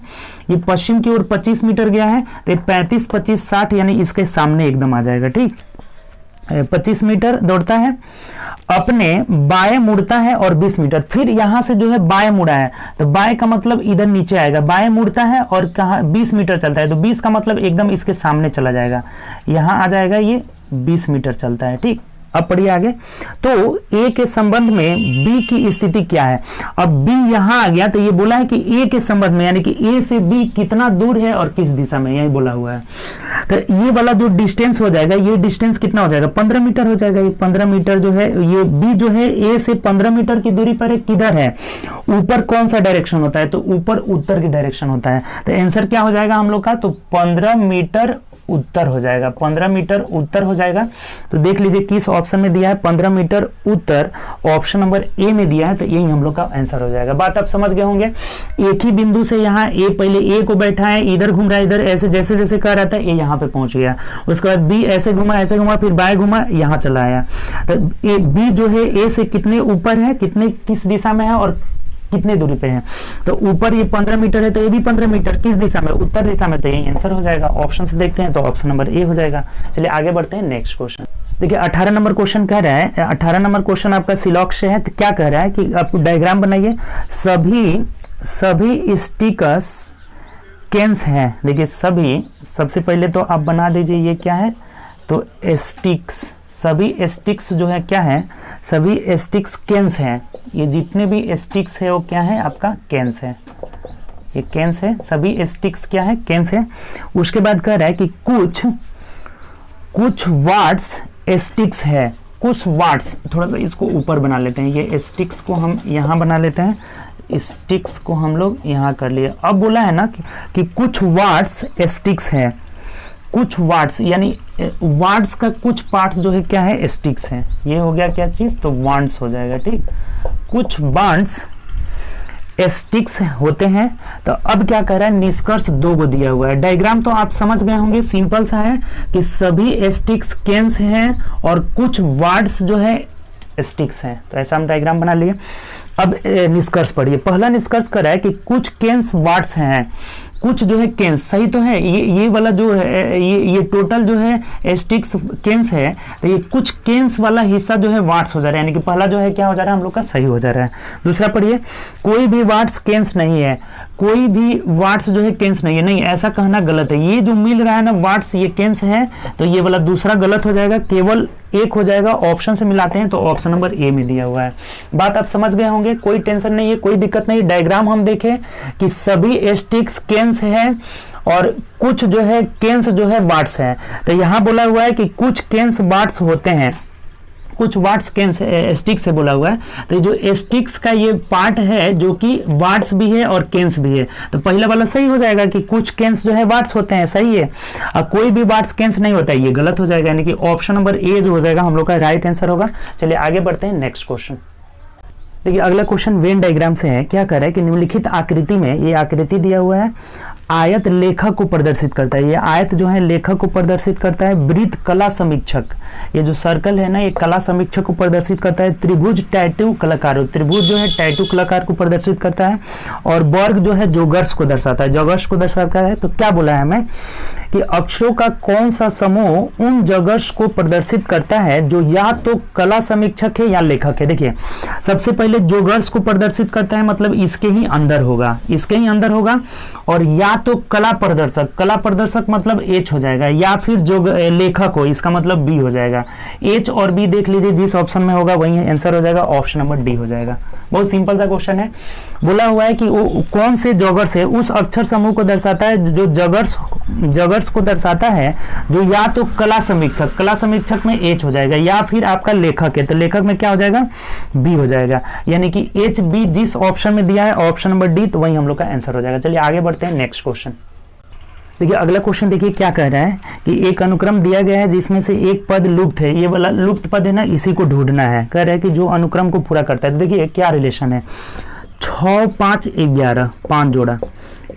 ये पश्चिम की ओर 25 मीटर गया है, तो 35 25 60 यानी इसके सामने एकदम आ जाएगा। ठीक, 25 मीटर दौड़ता है, अपने बाएं मुड़ता है और 20 मीटर, फिर यहां से जो है बाएं मुड़ा है, तो बाएं का मतलब इधर नीचे आएगा, बाएं मुड़ता है और कहा 20 मीटर चलता है, तो 20 का मतलब एकदम इसके सामने चला जाएगा, यहां आ जाएगा, ये 20 मीटर चलता है। ठीक, अब पढ़िए आगे। तो ए के संबंध में बी की स्थिति क्या है? अब बी यहां आ गया, तो ये बोला है कि ए के संबंध में, यानी कि ए से बी कितना दूर है और किस दिशा में, यही बोला हुआ है। तो ये वाला जो डिस्टेंस हो जाएगा, ये डिस्टेंस कितना हो जाएगा? 15 मीटर हो जाएगा। ये 15 मीटर जो है, ये बी जो है ए से 15 मीटर की दूरी पर है, किधर है? ऊपर कौन सा डायरेक्शन होता है? तो ऊपर उत्तर की डायरेक्शन होता है। तो आंसर क्या हो जाएगा हम लोग का? तो 15 मीटर उत्तर हो जाएगा, 15 मीटर उत्तर हो जाएगा। तो देख लीजिए किस ऑप्शन में दिया है, 15 मीटर उत्तर, ऑप्शन नंबर ए में दिया है, तो यही हम लोग का आंसर हो जाएगा। बात आप समझ गए होंगे। एक ही बिंदु से यहाँ ए, पहले ए को बैठा है, इधर घूम रहा है, इधर ऐसे जैसे जैसे कर रहा था, ए यहाँ पे पहुंच गया। उसके बाद बी ऐसे घुमा, फिर बाएं घुमा, यहाँ चला आया। तो ए बी जो है ए से कितने ऊपर है, कितने किस दिशा में है और कितने दूरी पे है? तो ऊपर ये 15 मीटर है, तो ये भी 15 मीटर, किस दिशा में? उत्तर दिशा में, तो यही आंसर हो जाएगा। ऑप्शन से देखते हैं तो ऑप्शन नंबर ए हो जाएगा। चलिए आगे बढ़ते हैं नेक्स्ट क्वेश्चन। देखिए 18 नंबर क्वेश्चन कह रहा है, 18 नंबर क्वेश्चन आपका सिलॉक से है। तो क्या कह रहा है कि आप डायग्राम बनाइए, सभी स्टिक्स केंस हैं। देखिए सभी, सबसे पहले तो आप बना दीजिए ये क्या है, तो स्टिक्स, सभी स्टिक्स जो है क्या है? सभी स्टिक्स केंस हैं। ये जितने भी स्टिक्स है वो क्या है? आपका केंस है, ये केंस है। सभी स्टिक्स क्या है? केंस है। उसके बाद कह रहा है कि कुछ वाट्स स्टिक्स है, कुछ वाट्स, थोड़ा सा इसको ऊपर बना लेते हैं, ये स्टिक्स को हम यहाँ बना लेते हैं, स्टिक्स को हम लोग यहाँ कर लिए। अब बोला है ना कि कुछ वाट्स स्टिक्स है, कुछ वाट्स यानी वाट्स का कुछ पार्ट्स जो है क्या है? स्टिक्स है। ये हो गया क्या चीज? तो वांट्स हो जाएगा। ठीक, कुछ बांड्स स्टिक्स होते हैं। तो अब क्या कह रहा है? निष्कर्ष 2 को दिया हुआ है। डायग्राम तो आप समझ गए होंगे, सिंपल सा है कि सभी स्टिक्स केंस हैं और कुछ वाट्स जो है स्टिक्स हैं। तो ऐसा हम डायग्राम बना लिए। अब निष्कर्ष पढ़िए। पहला निष्कर्ष कर रहा है कि कुछ केंस वाट्स हैं, कुछ जो है केंस, सही तो है, ये वाला जो है, ये टोटल जो है स्टिक्स केंस है, तो ये कुछ केंस वाला हिस्सा जो है वाट्स हो जा रहा है, यानी कि पहला जो है क्या हो जा रहा है हम लोग का? सही हो जा रहा है। दूसरा पढ़िए, कोई भी वाट्स केंस नहीं है, कोई भी वाट्स जो है केंस नहीं है, नहीं ऐसा कहना गलत है। ये जो मिल रहा है ना वाट्स, ये केंस है, तो ये वाला दूसरा गलत हो जाएगा, केवल एक हो जाएगा। ऑप्शन से मिलाते हैं तो ऑप्शन नंबर ए में दिया हुआ है। बात आप समझ गए होंगे, कोई टेंशन नहीं है, कोई दिक्कत नहीं। डायग्राम हम देखें कि सभी स्टिक्स केंस है और कुछ जो है केंस जो है वाट्स है। तो यहाँ बोला हुआ है कि कुछ केंस वाट्स होते हैं, कुछ वाट्स केंस स्टिक्स से बोला हुआ है। तो ये जो स्टिक्स का ये पार्ट है जो कि वाट्स भी है और केंस भी है, तो पहला वाला सही हो जाएगा कि कुछ केंस जो है वाट्स होते हैं, सही है। और कोई भी वाट्स केंस नहीं होता है, ये गलत हो जाएगा, यानी कि ऑप्शन नंबर ए जो हो जाएगा हम लोग का राइट आंसर होगा। चलिए आगे बढ़ते हैं नेक्स्ट क्वेश्चन। देखिए अगला क्वेश्चन वेन डायग्राम से है। क्या कर रहा है कि निम्नलिखित आकृति में, ये आकृति दिया हुआ है, आयत लेखक को प्रदर्शित करता है। ये आयत जो है लेखक को प्रदर्शित करता है। वृत्त कला समीक्षक, ये जो सर्कल है ना, ये कला समीक्षक को प्रदर्शित करता है। त्रिभुज टैटू कलाकार, त्रिभुज जो है टैटू कलाकार को प्रदर्शित करता है। और वर्ग जो है जोगर्स को दर्शाता है, जोगर्स को दर्शाता है। तो क्या बोला है हमें कि अक्षरों का कौन सा समूह उन जोगर्स को प्रदर्शित करता है जो या तो कला समीक्षक है या लेखक है। देखिए सबसे पहले जोगर्स को प्रदर्शित करता है, मतलब इसके ही अंदर होगा, इसके ही अंदर होगा। और या तो कला प्रदर्शक, कला प्रदर्शक मतलब एच हो जाएगा, या फिर जो लेखक हो इसका मतलब बी हो जाएगा। एच और बी देख लीजिए, जिस ऑप्शन में होगा वही आंसर हो जाएगा, ऑप्शन नंबर डी हो जाएगा। बहुत सिंपल सा क्वेश्चन है। बोला हुआ है कि वो कौन से जोगर्स है उस अक्षर समूह को दर्शाता है जो जोगर्स को दर्शाता है जो या तो कला समीक्षक, कला समीक्षक में एच हो जाएगा, या फिर आपका लेखक है, तो लेखक में क्या हो जाएगा, बी हो जाएगा। यानी कि एच बी जिस ऑप्शन में दिया है ऑप्शन नंबर डी, तो वही हम लोग का आंसर हो जाएगा। चलिए आगे बढ़ते हैं नेक्स्ट क्वेश्चन। देखिए अगला क्वेश्चन देखिए क्या कह रहा है कि एक अनुक्रम दिया गया है जिसमें से एक पद लुप्त है। ये वाला लुप्त पद है ना, इसी को ढूंढना है। कह रहा है कि जो अनुक्रम को पूरा करता है। तो देखिए क्या रिलेशन है, 6 5 11, 5 जोड़ा,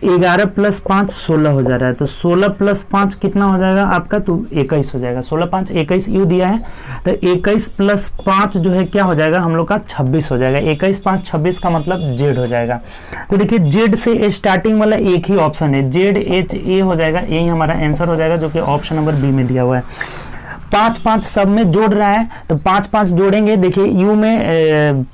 11 + 5 16 हो जा रहा है। तो 16 + 5 कितना हो जाएगा आपका, तो 21 हो जाएगा। 16 5 21 यू दिया है, तो 21 + 5 जो है क्या हो जाएगा हम लोग का 26 हो जाएगा। 21 5 26 का मतलब जेड हो जाएगा। तो देखिए जेड से स्टार्टिंग वाला एक ही ऑप्शन है, जेड एच ए हो जाएगा, यही हमारा आंसर हो जाएगा, जो कि ऑप्शन नंबर बी में दिया हुआ है। 5 5 सब में जोड़ रहा है, तो 5 5 जोड़ेंगे। देखिए यू में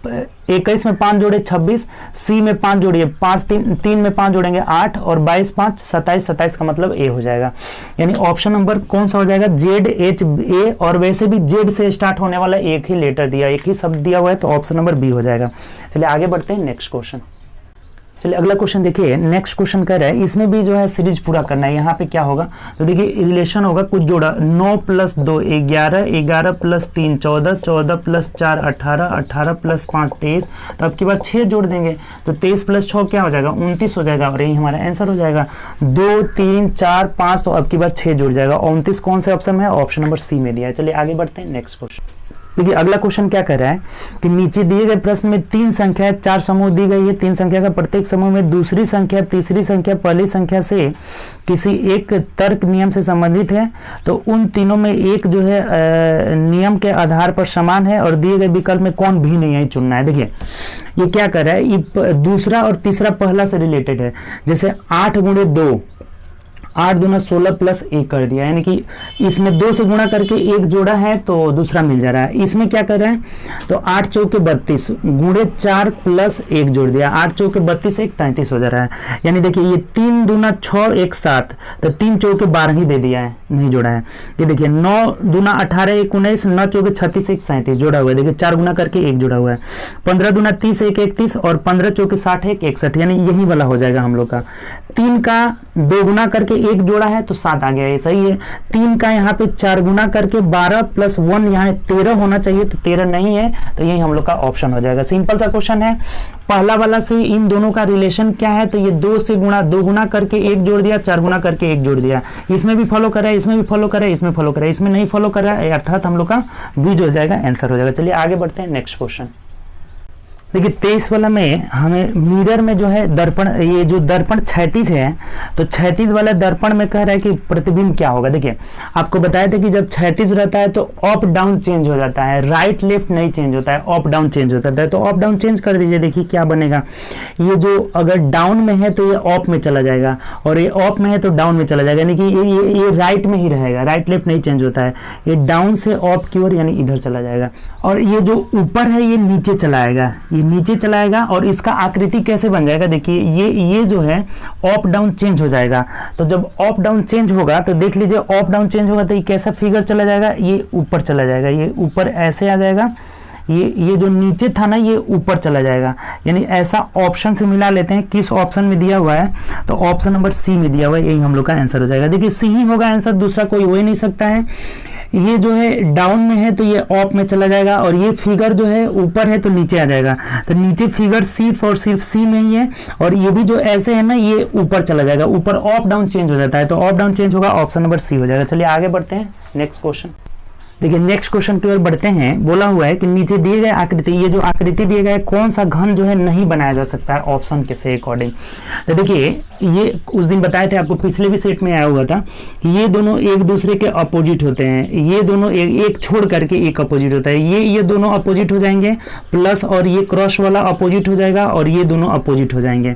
21 में 5 जोड़े 26, सी में 5 जोड़िए 5 3 में 5 जोड़ेंगे 8, और 22 5 27, 27 का मतलब ए हो जाएगा। यानी ऑप्शन नंबर कौन सा हो जाएगा, जेड एच ए। और वैसे भी जेड से स्टार्ट होने वाला एक ही लेटर दिया, एक ही शब्द दिया हुआ है, तो ऑप्शन नंबर बी हो जाएगा। चलिए आगे बढ़ते हैं नेक्स्ट क्वेश्चन। चलिए अगला क्वेश्चन देखिए, नेक्स्ट क्वेश्चन कह रहा है इसमें भी जो है सीरीज पूरा करना है। यहाँ पे क्या होगा, तो देखिए रिलेशन होगा कुछ जोड़ा, 9 + 2 11, 11 + 3 14, 14 + 4 18, 18 + 5 23। तो अब की बार 6 जोड़ देंगे, तो 23 + 6 क्या हो जाएगा, 29 हो जाएगा, और यही हमारा आंसर हो जाएगा। 2 3 4 5, तो अब की बार 6 जुड़ जाएगा। 29 कौन से ऑप्शन में है, ऑप्शन नंबर सी में दिया है। चलिए आगे बढ़ते हैं नेक्स्ट क्वेश्चन। देखिए अगला क्वेश्चन क्या कर रहा है कि नीचे दिए गए प्रश्न में 3 संख्या 4 समूह दी गई है। 3 संख्या का प्रत्येक समूह में दूसरी संख्या तीसरी संख्या पहली संख्या से किसी एक तर्क नियम से संबंधित है। तो उन तीनों में एक जो है नियम के आधार पर समान है, और दिए गए विकल्प में कौन भी नहीं है चुनना है। देखिए ये क्या कर रहा है, ये दूसरा और तीसरा पहला से रिलेटेड है। जैसे 8 × 2, 8 दूना 16 + 1 कर दिया, यानी कि इसमें 2 से गुणा करके 1 जोड़ा है तो दूसरा मिल जा रहा है। इसमें क्या कर रहे हैं, तो 8 चौके 32 गुणे 4 + 1 जोड़ दिया, 8 चौके 32 1 33 हो जा रहा है। यानी देखिए ये 3 दूना 6 1 7, तो 3 चौके 12 ही दे दिया है, नहीं जोड़ा है। ये देखिए 9 दूना 18 1 19, 9 चौके 36 1 37 जोड़ा हुआ है। देखिए 4 गुना करके 1 जोड़ा हुआ है। 15 दूना 30 1 31, और 15 चौके 60 1 61, यानी यही वाला हो जाएगा हम लोग का। 3 का 2 गुना करके 1 जोड़ा है तो 7 आ गया, ये सही है। 3 का यहाँ पे 4 गुना करके 12 + 1 यहाँ 13 होना चाहिए, तो 13 नहीं है, तो यही हम लोग का ऑप्शन हो जाएगा। सिंपल सा क्वेश्चन है। पहला वाला से इन दोनों का रिलेशन क्या है, तो ये 2 गुना करके 1 जोड़ दिया, 4 गुना करके 1 जोड़ दिया। इसमें भी फॉलो करा है, इसमें भी फॉलो करा है, इसमें फॉलो करा है, इसमें नहीं फॉलो करा है, अर्थात हम लोग का बी जो हो जाएगा आंसर हो जाएगा। चलिए आगे बढ़ते हैं नेक्स्ट क्वेश्चन। देखिए 23 वाला में हमें मिरर में जो है दर्पण, ये जो दर्पण क्षैतिज है, तो क्षैतिज वाला दर्पण में कह रहा है कि प्रतिबिंब क्या होगा। देखिए आपको बताया था कि जब क्षैतिज रहता है तो अप डाउन चेंज हो जाता है, राइट लेफ्ट नहीं चेंज होता है, अप डाउन चेंज होता है। तो अप डाउन चेंज कर दीजिए, देखिए क्या बनेगा। ये जो अगर डाउन में है तो ये अप में चला जाएगा, और ये अप में है तो डाउन में चला जाएगा, यानी कि ये राइट में ही रहेगा, राइट लेफ्ट नहीं चेंज होता है। ये डाउन से अप की ओर यानी इधर चला जाएगा, और ये जो ऊपर है ये नीचे चला आएगा, ये नीचे चलाएगा। और इसका आकृति कैसे बन जाएगा, देखिए ये जो है अप डाउन चेंज हो जाएगा। तो जब अप डाउन चेंज होगा तो देख लीजिए अप डाउन चेंज होगा तो ये कैसा फिगर चला जाएगा, ये ऊपर चला जाएगा, ये ऊपर ऐसे आ जाएगा, ये जो नीचे था ना ये ऊपर चला जाएगा, यानी ऐसा ऑप्शन से मिला लेते हैं। किस ऑप्शन में दिया हुआ है, तो ऑप्शन नंबर सी में दिया हुआ है, यही हम लोग का आंसर हो जाएगा। देखिए सी ही होगा आंसर, दूसरा कोई हो ही नहीं सकता है। ये जो है डाउन में है तो ये ऑफ में चला जाएगा, और ये फिगर जो है ऊपर है तो नीचे आ जाएगा। तो नीचे फिगर सिर्फ और सिर्फ सी में ही है, और ये भी जो ऐसे है ना ये ऊपर चला जाएगा, ऊपर ऑफ डाउन चेंज हो जाता है, तो ऑफ डाउन चेंज होगा, ऑप्शन नंबर सी हो जाएगा। चलिए आगे बढ़ते हैं नेक्स्ट क्वेश्चन। देखिए नेक्स्ट क्वेश्चन की ओर बढ़ते हैं। बोला हुआ है कि नीचे दिए गए आकृति, ये जो आकृति दिए गए कौन सा घन जो है नहीं बनाया जा सकता है ऑप्शन के से अकॉर्डिंग। तो देखिए ये उस दिन बताए थे आपको, पिछले भी सेट में आया हुआ था कि ये दोनों एक दूसरे के अपोजिट होते हैं, ये दोनों एक छोड़ करके एक अपोजिट होता है, ये दोनों अपोजिट हो जाएंगे, प्लस और ये क्रॉस वाला अपोजिट हो जाएगा, और ये दोनों अपोजिट हो जाएंगे।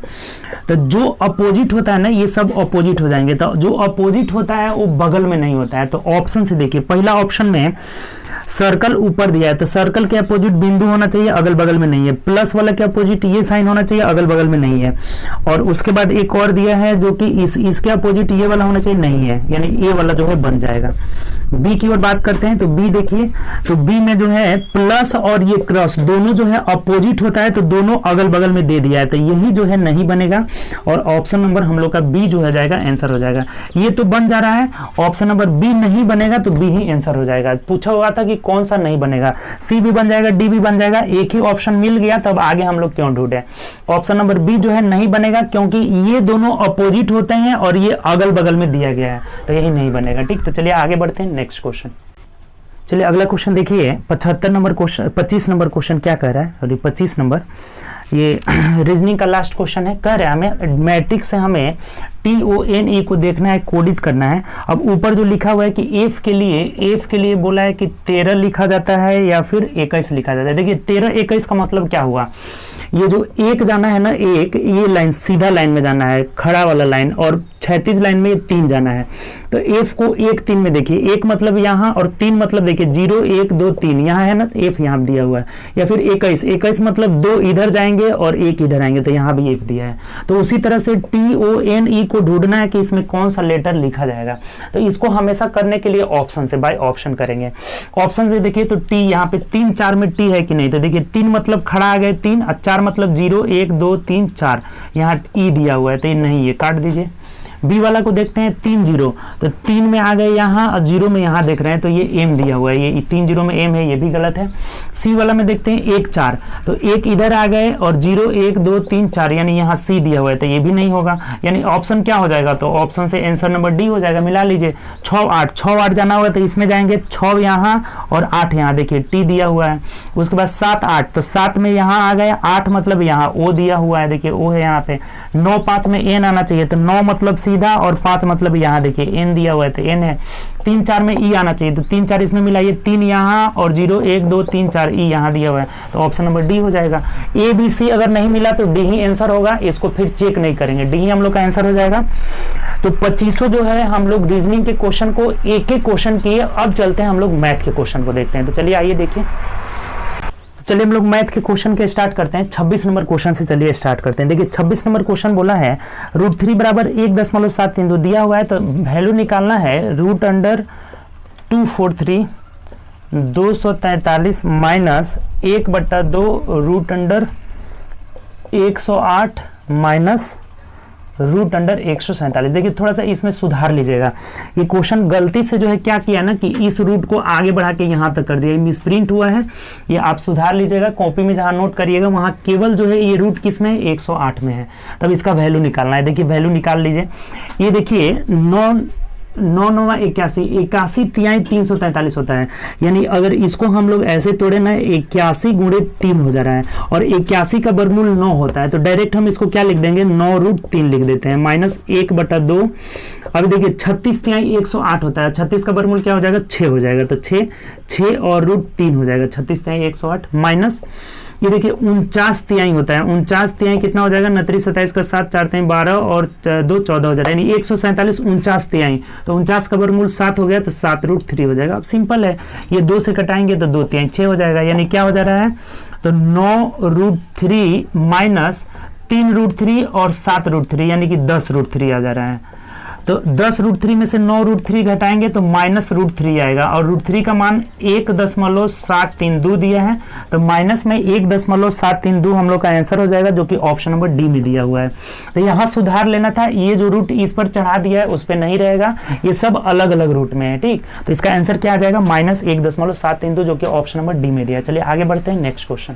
तो जो अपोजिट होता है ना ये सब अपोजिट हो जाएंगे, तो जो अपोजिट होता है वो बगल में नहीं होता है। तो ऑप्शन से देखिए, पहला ऑप्शन में सर्कल ऊपर दिया है, तो सर्कल के अपोजिट बिंदु होना चाहिए, अगल बगल में नहीं है। प्लस वाला के अपोजिट ये साइन होना चाहिए, अगल बगल में नहीं है। और उसके बाद एक और दिया है जो कि इसके अपोजिट ये वाला होना चाहिए, नहीं है, यानी ये वाला जो है बन जाएगा। बी की ओर बात करते हैं, तो बी देखिए, तो बी में जो है प्लस और ये क्रॉस दोनों जो है अपोजिट होता है, तो दोनों अगल बगल में दे दिया है, तो यही जो है नहीं बनेगा, और ऑप्शन नंबर हम लोग का बी जो है जाएगा आंसर हो जाएगा। ये तो बन जा रहा है, ऑप्शन नंबर बी नहीं बनेगा तो बी ही आंसर हो जाएगा। पूछा हुआ था कि कौन सा नहीं बनेगा, सी भी बन जाएगा, डी भी बन जाएगा, एक ही ऑप्शन मिल गया, तब आगे हम लोग क्यों ढूंढे। ऑप्शन नंबर बी जो है नहीं बनेगा, क्योंकि ये दोनों अपोजिट होते हैं और ये अगल बगल में दिया गया है, तो यही नहीं बनेगा। ठीक, तो चलिए आगे बढ़ते हैं नेक्स्ट क्वेश्चन। चलिए अगला क्वेश्चन देखिए, 75 नंबर क्वेश्चन, 25 नंबर क्वेश्चन क्या कह रहा है, सॉरी 25 नंबर, ये रीजनिंग का लास्ट क्वेश्चन है। कह रहा है हमें मैट्रिक्स से हमें TONE को देखना है, कोडित करना है। अब ऊपर जो लिखा हुआ है कि एफ के लिए बोला है कि 13 लिखा जाता है या फिर 21 लिखा जाता है। देखिए 13-21 का मतलब क्या हुआ, ये जो एक जाना है ना, एक ये लाइन सीधा लाइन में जाना है, खड़ा वाला लाइन, और 36 लाइन में 3 जाना है। तो एफ को 1-3 में देखिए, एक मतलब यहाँ और 3 मतलब देखिए 0 1 2 3 यहाँ है ना, एफ यहाँ दिया हुआ है। या फिर 21 मतलब 2 इधर जाएंगे और 1 इधर आएंगे, तो यहाँ भी एफ दिया है। तो उसी तरह से TONE को ढूंढना है कि इसमें कौन सा लेटर लिखा जाएगा। तो इसको हमेशा करने के लिए ऑप्शन से, बाय ऑप्शन करेंगे। ऑप्शन से देखिए तो टी यहाँ पे 3 4 में टी है कि नहीं, तो देखिए 3 मतलब खड़ा आ गए 3, और 4 मतलब 0 1 2 3 4, यहाँ ई दिया हुआ है तो ये नहीं है, काट दीजिए। बी वाला को देखते हैं 3 0, तो 3 में आ गए यहाँ और 0 में यहाँ देख रहे हैं, तो ये एम दिया हुआ है, ये 3 0 में एम है, ये भी गलत है। सी वाला में देखते हैं 1 4, तो 1 इधर आ गए और 0 1 2 3 4, यानी यहाँ सी दिया हुआ है, तो ये भी नहीं होगा, यानी ऑप्शन क्या हो जाएगा, तो ऑप्शन से आंसर नंबर डी हो जाएगा। मिला लीजिए, 6 8 जाना होगा तो इसमें जाएंगे 6 यहाँ और 8 यहाँ, देखिए टी दिया हुआ है। उसके बाद 7 8, तो 7 में यहाँ आ गए, 8 मतलब यहाँ ओ दिया हुआ है, देखिए ओ है यहाँ पे। 9 5 में एन आना चाहिए, तो 9 मतलब सीधा और 5 मतलब यहाँ देखिए एन दिया हुआ है, तो एन है। 3 4 में ई आना चाहिए, तो 3 4 इसमें मिलाइए, 3 यहाँ और 0 1 2 3 4 ई यहाँ दिया हुआ है, तो ऑप्शन नंबर डी हो जाएगा। ए बी सी अगर नहीं मिला तो डी ही आंसर होगा, इसको फिर चेक नहीं करेंगे, डी ही हम लोग का आंसर हो जाएगा। तो 25 जो है हम लोग रीजनिंग के क्वेश्चन को एक एक क्वेश्चन किए। अब चलते हैं हम लोग मैथ के क्वेश्चन को देखते हैं। तो चलिए आइए देखिए, चलिए हम लोग मैथ के क्वेश्चन के स्टार्ट करते हैं। 26 नंबर क्वेश्चन से चलिए स्टार्ट करते हैं। देखिए 26 नंबर क्वेश्चन बोला है √3 बराबर 1.732 दिया हुआ है, तो वैल्यू निकालना है √243 243 माइनस 1/2 √108 माइनस √147। देखिए थोड़ा सा इसमें सुधार लीजिएगा, ये क्वेश्चन गलती से जो है क्या किया ना कि इस रूट को आगे बढ़ा के यहाँ तक कर दिया, मिसप्रिंट हुआ है, ये आप सुधार लीजिएगा। कॉपी में जहाँ नोट करिएगा वहाँ केवल जो है ये रूट किस में 108 में है, तब इसका वैल्यू निकालना है। देखिए वैल्यू निकाल लीजिए, ये देखिए 9 9 81 81 तिहाई 343 होता है, यानी अगर इसको हम लोग ऐसे तोड़े ना 81 गुणे 3 हो जा रहा है, और 81 का वर्गमूल 9 होता है, तो डायरेक्ट हम इसको क्या लिख देंगे 9√3 लिख देते हैं, माइनस 1/2। अब देखिए 36 तिहाई 108 होता है, 36 का वर्गमूल क्या हो जाएगा 6 हो जाएगा, तो 6 और √3 हो जाएगा, 36 तिहाई 108 माइनस ये देखिए 49 तिहाई होता है, 49 तिहाई कितना हो जाएगा 29 27 का 7 4 तिहाई 12 और 2 14 हो जाएगा, यानी 147 49 तिहाई, तो 49 का वर्गमूल 7 हो गया, तो 7√3 हो जाएगा। अब सिंपल है, ये 2 से कटाएंगे तो 2 तिहाई 6 हो जाएगा, यानी क्या हो जा रहा है, तो 9√3 माइनस 3√3 और 7√3, यानी कि 10√3 आ जा रहा है। तो 10√3 में से 9√3 घटाएंगे तो -√3 आएगा, और √3 का मान 1.732 दिया है, तो माइनस में 1.732 हम लोग का आंसर हो जाएगा, जो कि ऑप्शन नंबर डी में दिया हुआ है। तो यहाँ सुधार लेना था, ये जो रूट इस पर चढ़ा दिया है उस पर नहीं रहेगा, ये सब अलग अलग रूट में है, ठीक। तो इसका आंसर क्या आ जाएगा, -1.732, जो कि ऑप्शन नंबर डी में दिया है। चलिए आगे बढ़ते हैं नेक्स्ट क्वेश्चन।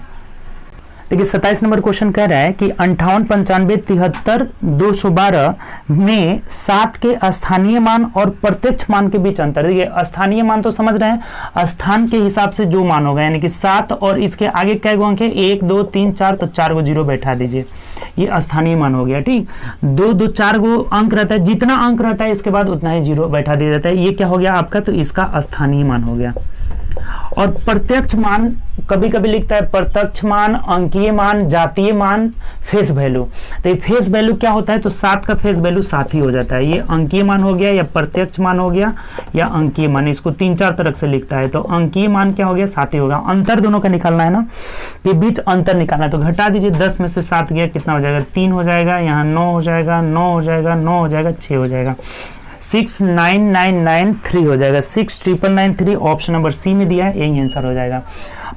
देखिए 27 नंबर क्वेश्चन कह रहा है कि 58, 95, 73, 212 में 7 के स्थानीय मान और प्रत्यक्ष मान के बीच अंतर। देखिए स्थानीय मान तो समझ रहे हैं, स्थान के हिसाब से जो मान होगा, यानी कि 7 और इसके आगे कै गो अंक है, 1 2 3 4, तो 4 गो जीरो बैठा दीजिए, ये स्थानीय मान हो गया, ठीक। 2 2 4 गो अंक रहता है, जितना अंक रहता है इसके बाद उतना ही जीरो बैठा दिया जाता है, ये क्या हो गया आपका, तो इसका स्थानीय मान हो गया। और प्रत्यक्ष मान कभी कभी लिखता है प्रत्यक्ष मान, अंकीय मान, जातीय मान, फेस वैल्यू। तो ये फेस वैल्यू क्या होता है, तो 7 का फेस वैल्यू 7 ही हो जाता है। ये अंकीय मान हो गया या प्रत्यक्ष मान हो गया या अंकीय मान, इसको 3-4 तरह से लिखता है। तो अंकीय मान क्या हो गया, 7 ही होगा। अंतर दोनों का निकालना है ना, के बीच अंतर निकालना है, तो घटा दीजिए, 10 में से 7 गया कितना हो जाएगा, 3 हो जाएगा, यहाँ 9 हो जाएगा, 9 हो जाएगा, 9 हो जाएगा, 6 हो जाएगा, 69993 हो जाएगा, 69993 ऑप्शन नंबर सी में दिया है, यही आंसर हो जाएगा।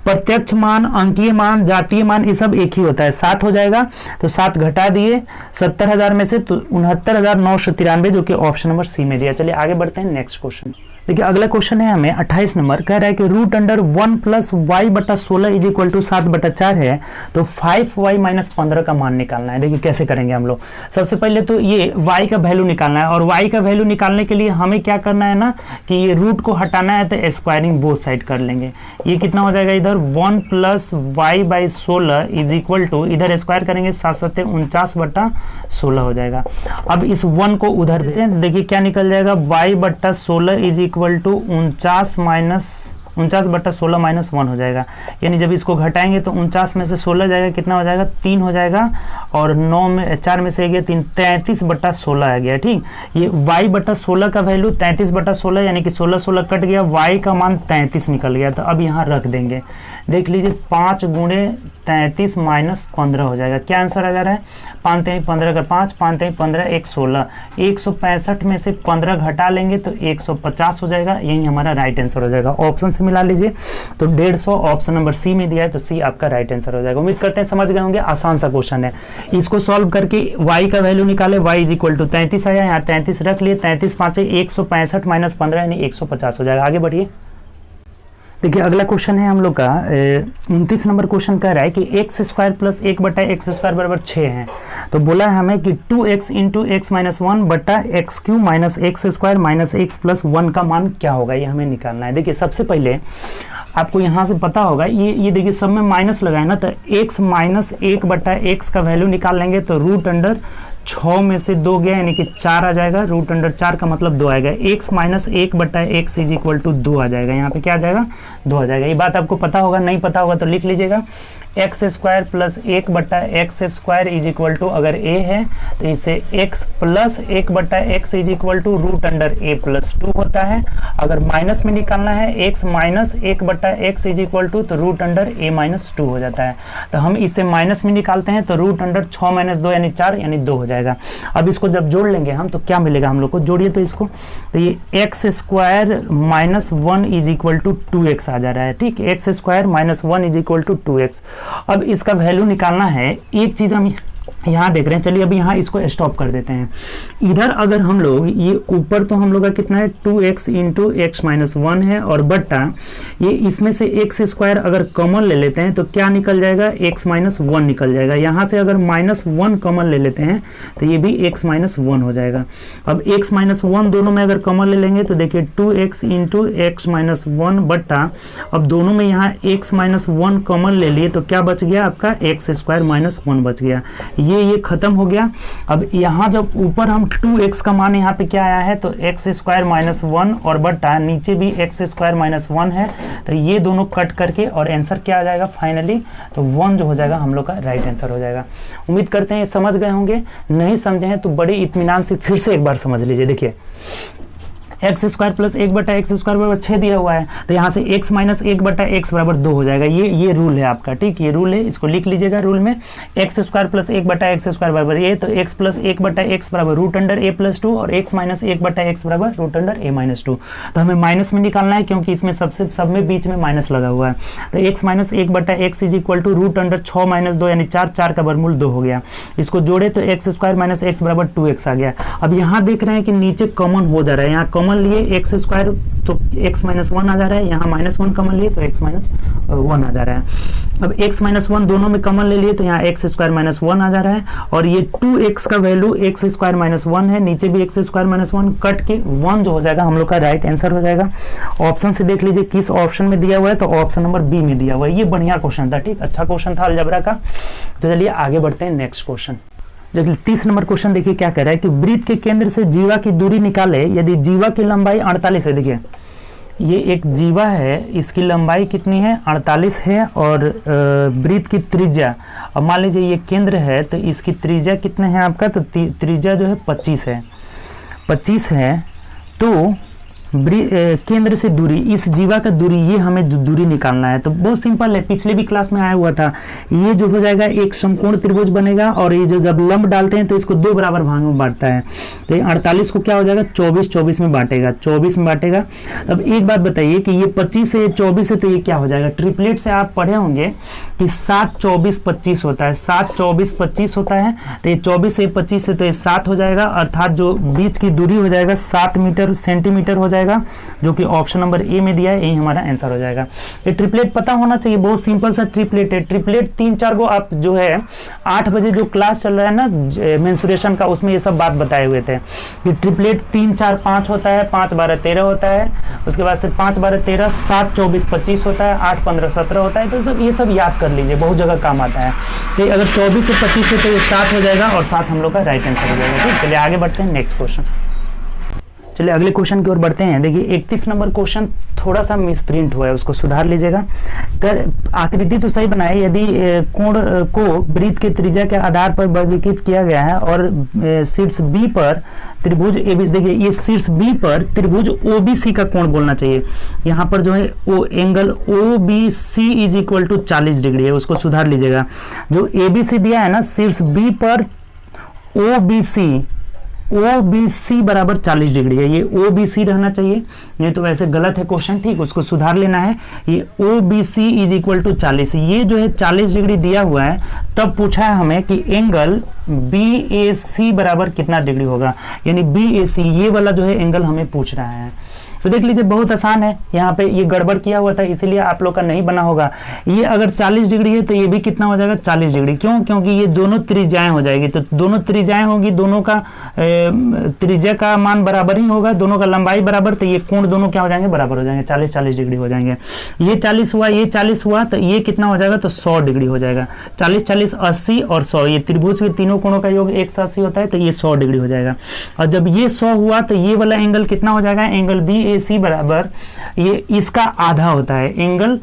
प्रत्यक्ष मान, अंकीय मान, जातीय मान, ये सब एक ही होता है, 7 हो जाएगा। तो 7 घटा दिए 70,000 में से, तो 69,993, जो कि ऑप्शन नंबर सी में दिया। चलिए आगे बढ़ते हैं नेक्स्ट क्वेश्चन। देखिए अगला क्वेश्चन है हमें 28 नंबर, कह रहा है कि root under 1 + y/16 is equal to 7/4 है, तो 5y - 15 का मान निकालना है। देखिए कैसे करेंगे हम लोग, सबसे पहले तो ये y का वैल्यू निकालना है, और y का वैल्यू निकालने के लिए हमें क्या करना है ना, कि ये रूट को हटाना है, तो स्क्वायरिंग बोथ साइड कर लेंगे। ये कितना हो जाएगा, इधर 1 + y/16 इज इक्वल टू, इधर स्क्वायर करेंगे 7 7 49/16 हो जाएगा। अब इस 1 को उधर भेजते हैं, देखिए क्या निकल जाएगा, y/16 इज इक्वल टू 49/16 -1 हो जाएगा। यानी जब इसको घटाएंगे तो 49 में से 16 जाएगा, कितना हो जाएगा, 3 हो जाएगा, और 4 में से गया 3, 33/16 आ गया, ठीक। ये y/16 का वैल्यू 33/16, यानी कि 16 16 कट गया, y का मान 33 निकल गया। तो अब यहाँ रख देंगे, देख लीजिए 5 × 33 - 15 हो जाएगा। क्या आंसर आ जा रहा है, 5 3 15 का 5, 5 3 15, 1 16, 165 में से 15 घटा लेंगे तो 150 हो जाएगा, यही हमारा राइट आंसर हो जाएगा। ऑप्शन से मिला लीजिए, तो 150 ऑप्शन नंबर सी में दिया है, तो सी आपका राइट आंसर हो जाएगा। उम्मीद करते हैं समझ गए होंगे, आसान सा क्वेश्चन है। इसको सॉल्व करके y का वैल्यू निकाले, y इज इक्वल टू 33 आया, यहाँ 33 रख लिए, 33 5 165 - 15 यानी 150 हो जाएगा। आगे बढ़िए। देखिए अगला क्वेश्चन है हम लोग का 29 नंबर क्वेश्चन कह रहा है कि x² + 1/x² बराबर 6 है। तो बोला है हमें कि 2x × x - 1/x³ - x² - x + 1 का मान क्या होगा, ये हमें निकालना है। देखिए सबसे पहले आपको यहाँ से पता होगा, ये देखिए सब में माइनस लगा है ना, तो x - 1/x का वैल्यू निकाल लेंगे, तो रूट अंडर 6 में से 2 गया, यानी कि 4 आ जाएगा, रूट अंडर 4 का मतलब 2 आएगा, x - 1/x is equal to 2 आ जाएगा। यहाँ पे क्या आ जाएगा, 2 आ जाएगा। ये बात आपको पता होगा, नहीं पता होगा तो लिख लीजिएगा, x² + 1/x² is equal to, अगर a है तो इसे x + 1/x is equal to root under a + 2 होता है। अगर माइनस में निकालना है, x - 1/x is equal to, तो रूट अंडर a - 2 हो जाता है। तो हम इसे माइनस में निकालते हैं, तो रूट अंडर 6 - 2 यानी 4, यानी 2 हो जाएगा। अब इसको जब जोड़ लेंगे हम, तो क्या मिलेगा हम लोग को, जोड़िए तो इसको, तो ये x² - 1 is equal to 2x आ जा रहा है, ठीक। x² - 1 is equal to 2x। अब इसका वैल्यू निकालना है, एक चीज हम यहाँ देख रहे हैं। चलिए अभी यहाँ इसको स्टॉप कर देते हैं। इधर अगर हम लोग ये ऊपर तो हम लोग का कितना है 2x × x - 1 है और बट्टा ये इसमें से x² अगर कॉमन ले लेते हैं तो क्या निकल जाएगा x - 1 निकल जाएगा। यहाँ से अगर -1 कॉमन ले लेते हैं तो ये भी x - 1 हो जाएगा। अब x - 1 दोनों में अगर कॉमन ले लेंगे तो देखिए 2x × x - 1 बट्टा अब दोनों में यहाँ x - 1 कॉमन ले लिए तो क्या बच गया आपका x² - 1 बच गया। ये खत्म हो गया। अब यहाँ जब ऊपर हम 2x का मान यहाँ पे क्या आया है तो x² - 1 और बट्टा नीचे भी x² - 1 है तो ये दोनों कट करके और आंसर क्या आ जाएगा फाइनली तो 1 जो हो जाएगा हम लोग का राइट आंसर हो जाएगा। उम्मीद करते हैं समझ गए होंगे, नहीं समझे हैं तो बड़े इत्मीनान से फिर से एक बार समझ लीजिए। देखिए एक्स स्क्वायर प्लस 1/x² बराबर 6 दिया हुआ है, तो यहाँ से x माइनस 1/x बराबर 2 हो जाएगा। ये रूल है आपका, ठीक, ये रूल है, इसको लिख लीजिएगा रूल में। एक्स स्क्वायर प्लस 1/x² बराबर ये, तो x प्लस 1/x बराबर √a+2 और x माइनस 1/x बराबर √a-2। तो हमें माइनस में निकालना है क्योंकि इसमें सब में बीच में माइनस लगा हुआ है। तो x minus 1/x is equal to √6 - 2 यानी 4 का वर्गमूल 2 हो गया। इसको जोड़े तो x स्क्वायर माइनस x बराबर 2x आ गया। अब यहाँ देख रहे हैं कि नीचे कॉमन हो जा रहा है, यहाँ कॉमन लिए x स्क्वायर तो x माइनस 1 आ जा रहा है, यहाँ -1 कॉमन लिए तो x माइनस 1 आ जा रहा है। अब x माइनस 1 दोनों में कॉमन ले लिए तो यहाँ x स्क्वायर माइनस 1 आ जा रहा है, और ये 2x का वैल्यू x स्क्वायर माइनस 1 है, नीचे भी x स्क्वायर माइनस 1 कट के 1 जो हो जाएगा हम लोग का राइट आंसर हो जाएगा। ऑप्शन से देख लीजिए किस ऑप्शन में दिया हुआ है, तो ऑप्शन नंबर बी में दिया हुआ है। ये बढ़िया क्वेश्चन था, ठीक, अच्छा क्वेश्चन था अलजेब्रा का। तो चलिए आगे बढ़ते हैं नेक्स्ट क्वेश्चन। जब 30 नंबर क्वेश्चन देखिए क्या कह रहा है कि वृत्त के केंद्र से जीवा की दूरी निकाले यदि जीवा की लंबाई 48 है। देखिए ये एक जीवा है, इसकी लंबाई कितनी है 48 है, और वृत्त की त्रिज्या, अब मान लीजिए ये केंद्र है तो इसकी त्रिज्या कितने है आपका, तो त्रिज्या जो है 25 है, 25 है। तो केंद्र से दूरी, इस जीवा का दूरी, ये हमें दूरी निकालना है। तो बहुत सिंपल है, पिछले भी क्लास में आया हुआ था। ये जो हो जाएगा एक समकोण त्रिभुज बनेगा, और ये जो जब लंब डालते हैं तो इसको 2 बराबर भाग में बांटता है। तो 48 को क्या हो जाएगा 24 में बांटेगा, 24 में बांटेगा। अब एक बात बताइए कि ये 25 से 24 है तो ये क्या हो जाएगा, ट्रिपलेट से आप पढ़े होंगे कि 7 24 25 होता है, 7 24 25 होता है। तो ये 24 से 25 से तो ये 7 हो जाएगा, अर्थात जो बीच की दूरी हो जाएगा 7 मीटर सेंटीमीटर हो जाएगा, जो कि ऑप्शन नंबर ए में दिया है, यही हमारा आंसर हो जाएगा। ये ट्रिपलेट पता होना चाहिए, बहुत सिंपल सा ट्रिपलेट है। ट्रिपलेट 3-4 को आप जो है 8 बजे जो क्लास चल रहा है ना मेंसुरेशन का, उसमें ये सब बात बताए हुए थे कि ट्रिपलेट 3 4 5 होता है, 5 12 13 होता है, उसके बाद से 5 12 13, 7 24 25 होता है, 8 15 17 होता है। तो सब ये सब याद कर लीजिए, बहुत जगह काम आता है। तो अगर 24 से 25 है तो ये 7 हो जाएगा, और 7 हम लोग का राइट आंसर हो जाएगा। ठीक, चलिए आगे बढ़ते हैं नेक्स्ट क्वेश्चन। चलिए अगले क्वेश्चन की ओर बढ़ते हैं। देखिए 31 नंबर क्वेश्चन थोड़ा सा मिसप्रिंट हुआ है, उसको सुधार लीजिएगा। आकृति तो सही बनाए, यदि कोण को वृत्त के त्रिज्या के आधार पर वर्गीकृत किया गया है और शीर्ष बी पर त्रिभुज एबीसी, देखिए ये शीर्ष बी पर त्रिभुज ओबीसी का कोण बोलना चाहिए। यहाँ पर जो है O angle OBC is equal to 40 degree है, उसको सुधार लीजिएगा। जो एबीसी दिया है ना शीर्ष बी पर ओबीसी बराबर 40 डिग्री है, ये ओबीसी रहना चाहिए, नहीं तो वैसे गलत है क्वेश्चन, ठीक, उसको सुधार लेना है। ये ओबीसी इज इक्वल टू 40, ये जो है 40 डिग्री दिया हुआ है, तब पूछा है हमें कि एंगल बीएसी बराबर कितना डिग्री होगा, यानी बीएसी ये वाला जो है एंगल हमें पूछ रहा है। तो देख लीजिए बहुत आसान है, यहाँ पे ये गड़बड़ किया हुआ था इसीलिए आप लोग का नहीं बना होगा। ये अगर 40 डिग्री है तो ये भी कितना हो जाएगा 40 डिग्री, क्यों, क्योंकि ये दोनों त्रिज्याएं हो जाएगी, तो दोनों त्रिज्याएं होगी, दोनों का त्रिज्या का मान बराबर ही होगा, दोनों का लंबाई बराबर, तो ये कोण दोनों क्या हो जाएंगे बराबर हो जाएंगे, 40-40 डिग्री हो जाएंगे। ये 40 हुआ, ये 40 हुआ, तो ये कितना हो जाएगा, तो 100 डिग्री हो जाएगा। 40-40 80 और 100, ये त्रिभुज के तीनों कोणों का योग 180 होता है, तो ये 100 डिग्री हो जाएगा। और जब ये 100 हुआ तो ये वाला एंगल कितना हो जाएगा, एंगल BAC बराबर ये इसका आधा होता है, एंगल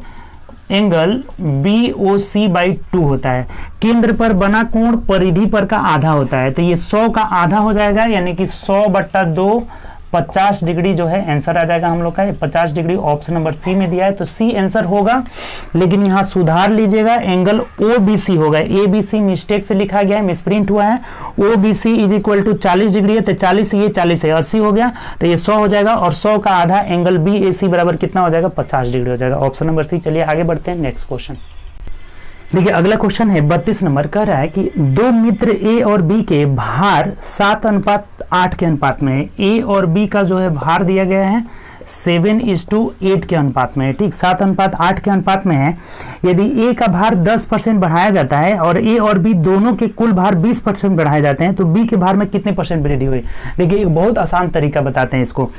BOC/2 होता है। केंद्र पर बना कोण परिधि पर का आधा होता है, तो ये 100 का आधा हो जाएगा, यानी कि 100/2 50 डिग्री जो है आंसर आ जाएगा हम लोग का। 50 डिग्री ऑप्शन नंबर सी में दिया है, तो सी आंसर होगा। लेकिन यहाँ सुधार लीजिएगा, एंगल OBC होगा, ABC मिस्टेक से लिखा गया है, मिसप्रिंट हुआ है। OBC is equal to 40 degree है, तो 40 ये 40 है 80 हो गया, तो ये 100 हो जाएगा, और 100 का आधा एंगल BAC बराबर कितना हो जाएगा 50 डिग्री हो जाएगा, ऑप्शन नंबर सी। चलिए आगे बढ़ते हैं नेक्स्ट क्वेश्चन। देखिए अगला क्वेश्चन है 32 नंबर, कह रहा है कि दो मित्र ए और बी के भार 7:8 के अनुपात में है। ए और बी का जो है भार दिया गया है 7:8 के अनुपात में है, ठीक, 7:8 के अनुपात में है। यदि ए का भार 10% बढ़ाया जाता है और ए और बी दोनों के कुल भार 20% बढ़ाए जाते हैं, तो बी के भार में कितने % वृद्धि हुई। देखिए एक बहुत आसान तरीका बताते हैं इसको।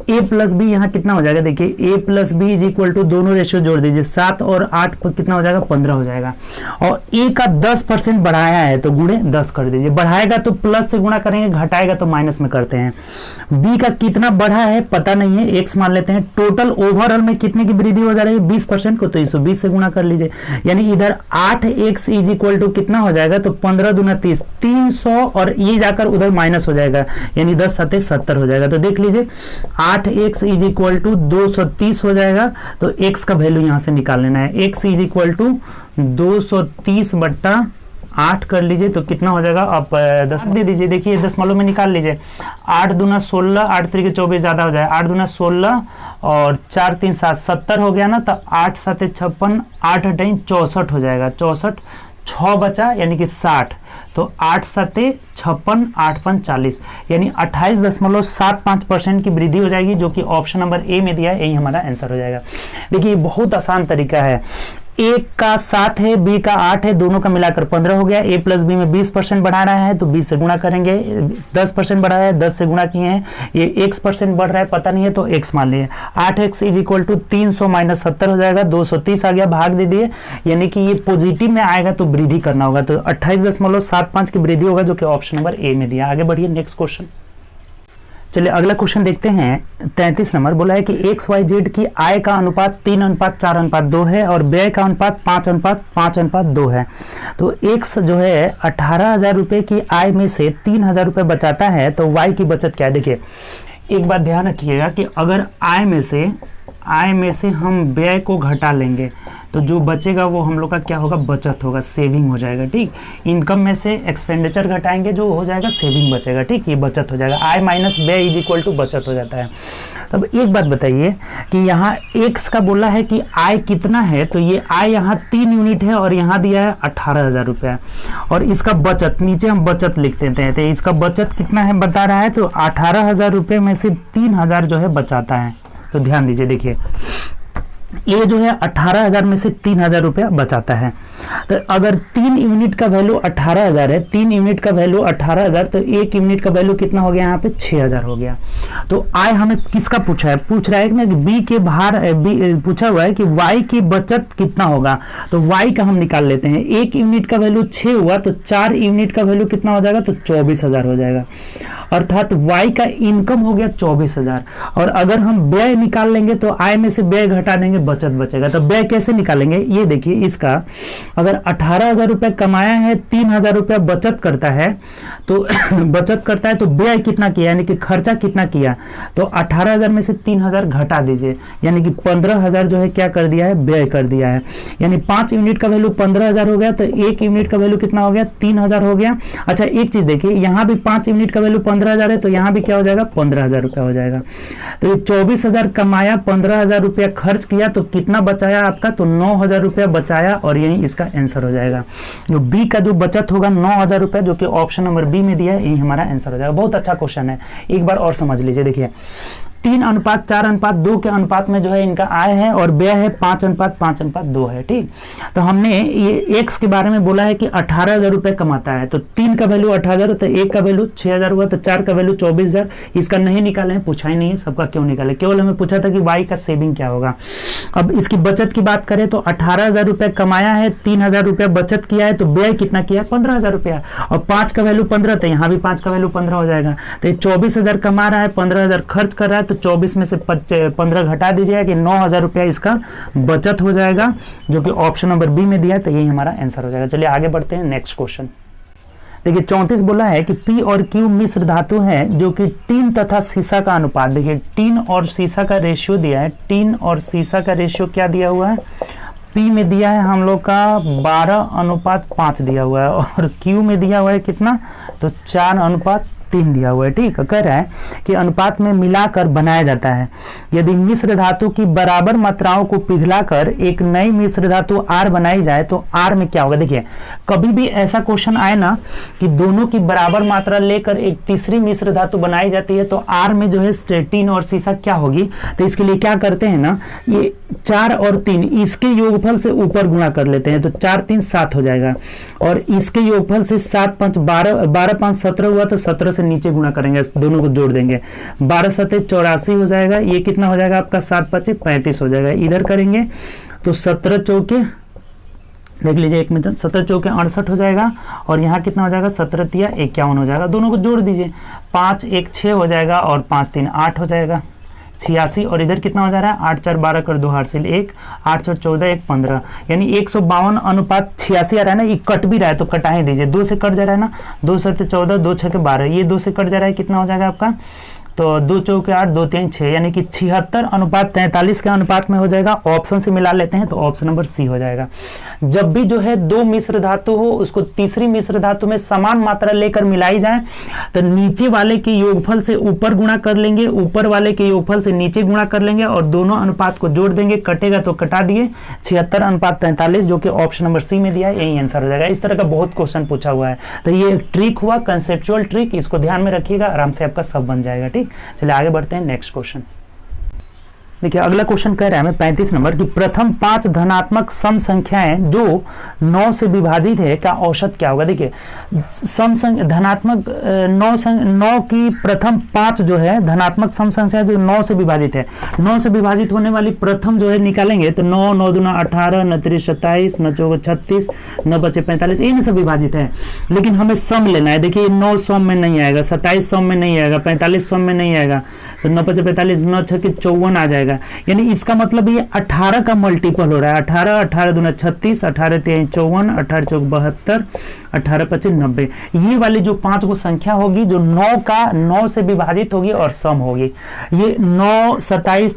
a प्लस बी यहाँ कितना हो जाएगा, देखिए a plus B is equal to, दोनों रेशियो जोड़ दीजिए, 7 और 8 पर कितना हो जाएगा 15 हो जाएगा। और a का 10% बढ़ाया है तो गुणे 10 कर दीजिए, बढ़ाएगा तो प्लस से गुणा करेंगे, घटाएगा तो माइनस में करते हैं। b का कितना बढ़ा है पता नहीं है, x मान लेते हैं। टोटल ओवरऑल में कितने की वृद्धि हो जा रही है 20% को, तो 120 से गुणा कर लीजिए, यानी इधर 8x इज इक्वल टू कितना हो जाएगा, तो 15 दूना 30, 300, और ये जाकर उधर माइनस हो जाएगा, यानी 10 7 70 हो जाएगा। तो देख लीजिए 8x इज इक्वल टू 230 हो जाएगा। तो x का वैल्यू यहाँ से निकाल लेना है। x इज इक्वल टू 230/8 कर लीजिए तो कितना हो जाएगा, आप 10 दे दीजिए। देखिए दशमलव में निकाल लीजिए। 8 दूना 16, 8 3 24 ज़्यादा हो जाए। 8 दूना 16 और 4 3 7 70 हो गया ना। तो 8 7 56, 8 8 64 हो जाएगा। 64, 6 बचा यानी कि 60। तो 8 7 56, 8 5 40 यानी 28.75% की वृद्धि हो जाएगी, जो कि ऑप्शन नंबर ए में दिया है, यही हमारा आंसर हो जाएगा। देखिए बहुत आसान तरीका है। ए का 7 है, बी का 8 है, दोनों का मिलाकर 15 हो गया। ए प्लस बी में 20% बढ़ा रहा है तो 20 से गुणा करेंगे। 10% बढ़ा है, 10 से गुणा किए हैं। ये x% बढ़ रहा है, पता नहीं है तो x मान लिए। 8x is equal to 300 minus 70 हो जाएगा। 230 आ गया, भाग दे दिए, यानी कि ये पॉजिटिव में आएगा तो वृद्धि करना होगा। तो 28.75 की वृद्धि होगा, जो कि ऑप्शन नंबर ए में दिया। आगे बढ़िए नेक्स्ट क्वेश्चन। चलिए अगला क्वेश्चन देखते हैं। 33 नंबर बोला है कि XYZ की आय का अनुपात 3:4:2 है और व्यय का अनुपात 5:5:2 है। तो X जो है 18,000 रुपये की आय में से 3,000 रुपये बचाता है, तो Y की बचत क्या है। देखिए एक बात ध्यान रखिएगा कि अगर आय में से हम व्यय को घटा लेंगे तो जो बचेगा वो हम लोग का क्या होगा, बचत होगा, सेविंग हो जाएगा। ठीक, इनकम में से एक्सपेंडिचर घटाएंगे, जो हो जाएगा सेविंग बचेगा। ठीक, ये बचत हो जाएगा। आय माइनस व्यय इज इक्वल टू बचत हो जाता है। तब एक बात बताइए कि यहाँ x का बोला है कि आय कितना है, तो ये आय यहाँ 3 यूनिट है और यहाँ दिया है 18,000 रुपया। और इसका बचत नीचे हम बचत लिख देते हैं, तो इसका बचत कितना है बता रहा है, तो 18,000 रुपये में से 3,000 जो है बचाता है। तो ध्यान दीजिए, देखिए ये जो है 18,000 में से 3,000 रुपया बचाता है। तो अगर 3 यूनिट का वैल्यू 18,000 है, 3 यूनिट का वैल्यू 18,000, तो 1 यूनिट का वैल्यू कितना हो गया, यहाँ पे 6,000 हो गया। तो आय हमें किसका पूछा है, पूछ रहा है कि बी के बाहर पूछा हुआ है कि वाई की बचत कितना होगा। तो वाई का हम निकाल लेते हैं। 1 यूनिट का वैल्यू 6 हुआ तो 4 यूनिट का वैल्यू कितना हो जाएगा, तो 24,000 हो जाएगा। अर्थात वाई का इनकम हो गया 24,000। और अगर हम व्यय निकाल लेंगे तो आय में से व्यय घटा देंगे, बचत बचेगा। तो व्यय कैसे निकालेंगे, ये देखिए, इसका अगर 18,000 रुपये कमाया है, 3,000 रुपया बचत करता है, तो बचत करता है तो व्यय कितना किया, यानी कि खर्चा कितना किया। तो 18,000 में से 3,000 घटा दीजिए, यानी कि 15,000 जो है क्या कर दिया है, व्यय कर दिया है। यानी 5 यूनिट का वैल्यू 15,000 हो गया, तो 1 यूनिट का वैल्यू कितना हो गया, 3,000 हो गया। अच्छा एक चीज देखिए, यहाँ भी 5 यूनिट का वैल्यू 15,000 है, तो यहाँ भी क्या हो जाएगा, 15,000 रुपया हो जाएगा। तो 24,000 कमाया, 15,000 रुपया खर्च किया, तो कितना बचाया आपका, तो 9,000 रुपया बचाया। और यही इसका आंसर हो जाएगा। जो बी का जो बचत होगा 9,000 रुपया, जो कि ऑप्शन नंबर बी में दिया है, यही हमारा आंसर हो जाएगा। बहुत अच्छा क्वेश्चन है, एक बार और समझ लीजिए। देखिए 3:4:2 के अनुपात में जो है इनका आय है और व्यय है 5:5:2 है। ठीक, तो हमने ये x के बारे में बोला है कि 18,000 रुपये कमाता है, तो 3 का वैल्यू 8,000, तो 1 का वैल्यू 6,000 हुआ, तो 4 का वैल्यू 24,000। इसका नहीं निकाले हैं, पूछा ही नहीं है सबका क्यों निकाले, केवल हमें पूछा था कि y का सेविंग क्या होगा। अब इसकी बचत की बात करें तो 18,000 रुपये कमाया है, 3,000 रुपया बचत किया है, तो व्यय कितना किया, 15,000 रुपया। और 5 का वैल्यू 15, तो यहाँ भी 5 का वैल्यू 15 हो जाएगा। तो 24,000 कमा रहा है, 15,000 खर्च कर रहा है, तो 24 में से 15 घटा दीजिएगा कि 9,000 रुपया इसका बचत हो जाएगा, जो कि ऑप्शन नंबर बी में दिया है। तो यही हमारा आंसर हो जाएगा। चलिए आगे बढ़ते हैं नेक्स्ट क्वेश्चन। देखिए 34 बोला है कि पी और क्यू मिश्र धातु है, जो कि टीन तथा सीसा का अनुपात। देखिए टीन और सीसा का रेशियो दिया है। टीन और सीसा का रेशियो क्या दिया हुआ है, पी में दिया है हम लोग का 12:5 दिया हुआ है, और क्यू में दिया हुआ है कितना, तो 4:3 दिया हुआ है। ठीक, कह रहा है कि अनुपात में मिलाकर बनाया जाता है। यदि मिश्र धातु की बराबर मात्राओं को पिघलाकर एक नई मिश्र धातु आर बनाई जाए तो आर में क्या होगा। देखिए कभी भी ऐसा क्वेश्चन आए ना कि दोनों की बराबर मात्रा लेकर एक तीसरी मिश्र धातु बनाई जाती है, तो आर में जो है टीन और सीसा क्या होगी। तो इसके लिए क्या करते हैं ना, ये 4 और 3 इसके योगफल से ऊपर गुणा कर लेते हैं, तो 4 3 7 हो जाएगा। और इसके योगफल से 7 5 12, 12 5 17 हुआ, तो 17 से नीचे गुणा करेंगे, दोनों को जोड़ देंगे, 12 7 84 हो जाएगा। ये कितना हो जाएगा आपका, 7 5 35 हो जाएगा। इधर करेंगे तो 17 चौके, देख लीजिए एक मिनट, 17 चौके 68 हो जाएगा। और यहाँ कितना हो जाएगा, 17 तिया 51 हो जाएगा। दोनों को जोड़ दीजिए, 5 1 6 हो जाएगा और 5 3 8 हो जाएगा, 86। और इधर कितना हो जा रहा है, 8 4 12 कर 2 हाथ से 1, 8 4 14 1 15, यानी 152:86 आ रहा है ना। ये कट भी रहा है तो कटा ही दीजिए, 2 से कट जा रहा है ना, 2 7 14, 2 6 12, ये 2 से कट जा रहा है, कितना हो जाएगा आपका तो 2 चौके 8, 2 3 6, यानी कि 76:43 के अनुपात में हो जाएगा। ऑप्शन से मिला लेते हैं तो ऑप्शन नंबर सी हो जाएगा। जब भी जो है दो मिश्र धातु हो उसको तीसरी मिश्र धातु में समान मात्रा लेकर मिलाई जाए तो नीचे वाले के योगफल से ऊपर गुणा कर लेंगे, ऊपर वाले के योगफल से नीचे गुणा कर लेंगे और दोनों अनुपात को जोड़ देंगे, कटेगा तो कटा दिए 76:43, जो कि ऑप्शन नंबर सी में दिया है, यही आंसर हो जाएगा। इस तरह का बहुत क्वेश्चन पूछा हुआ है, तो ये एक ट्रिक हुआ, कंसेप्चुअल ट्रिक, इसको ध्यान में रखिएगा, आराम से आपका सब बन जाएगा। ठीक, चलिए आगे बढ़ते हैं नेक्स्ट क्वेश्चन। देखिए अगला क्वेश्चन कह रहा है हमें 35 नंबर की प्रथम 5 धनात्मक सम संख्याएं जो 9 से विभाजित है का औसत क्या होगा। देखिए धनात्मक 9 की प्रथम 5 जो है धनात्मक सम संख्या जो 9 से विभाजित है, 9 से विभाजित होने वाली प्रथम जो है निकालेंगे तो 9, 9 दूना 18, 9 3 27, 9 4 36, 9 5 45, इन से विभाजित है। लेकिन हमें सम लेना है। देखिए 9 सम में नहीं आएगा, 27 सम में नहीं आएगा, 45 सम में नहीं आएगा, तो 9 5 45, 9 6 54 आ जाएगा। यानी इसका मतलब ये 18 का मल्टीपल हो रहा है। 18, 18 दूना 36, 18 3 54, 18 चौक 72, 18 25 90। ये वाली जो 5 को संख्या होगी जो 9 से विभाजित होगी और सम होगी। ये 9, 27,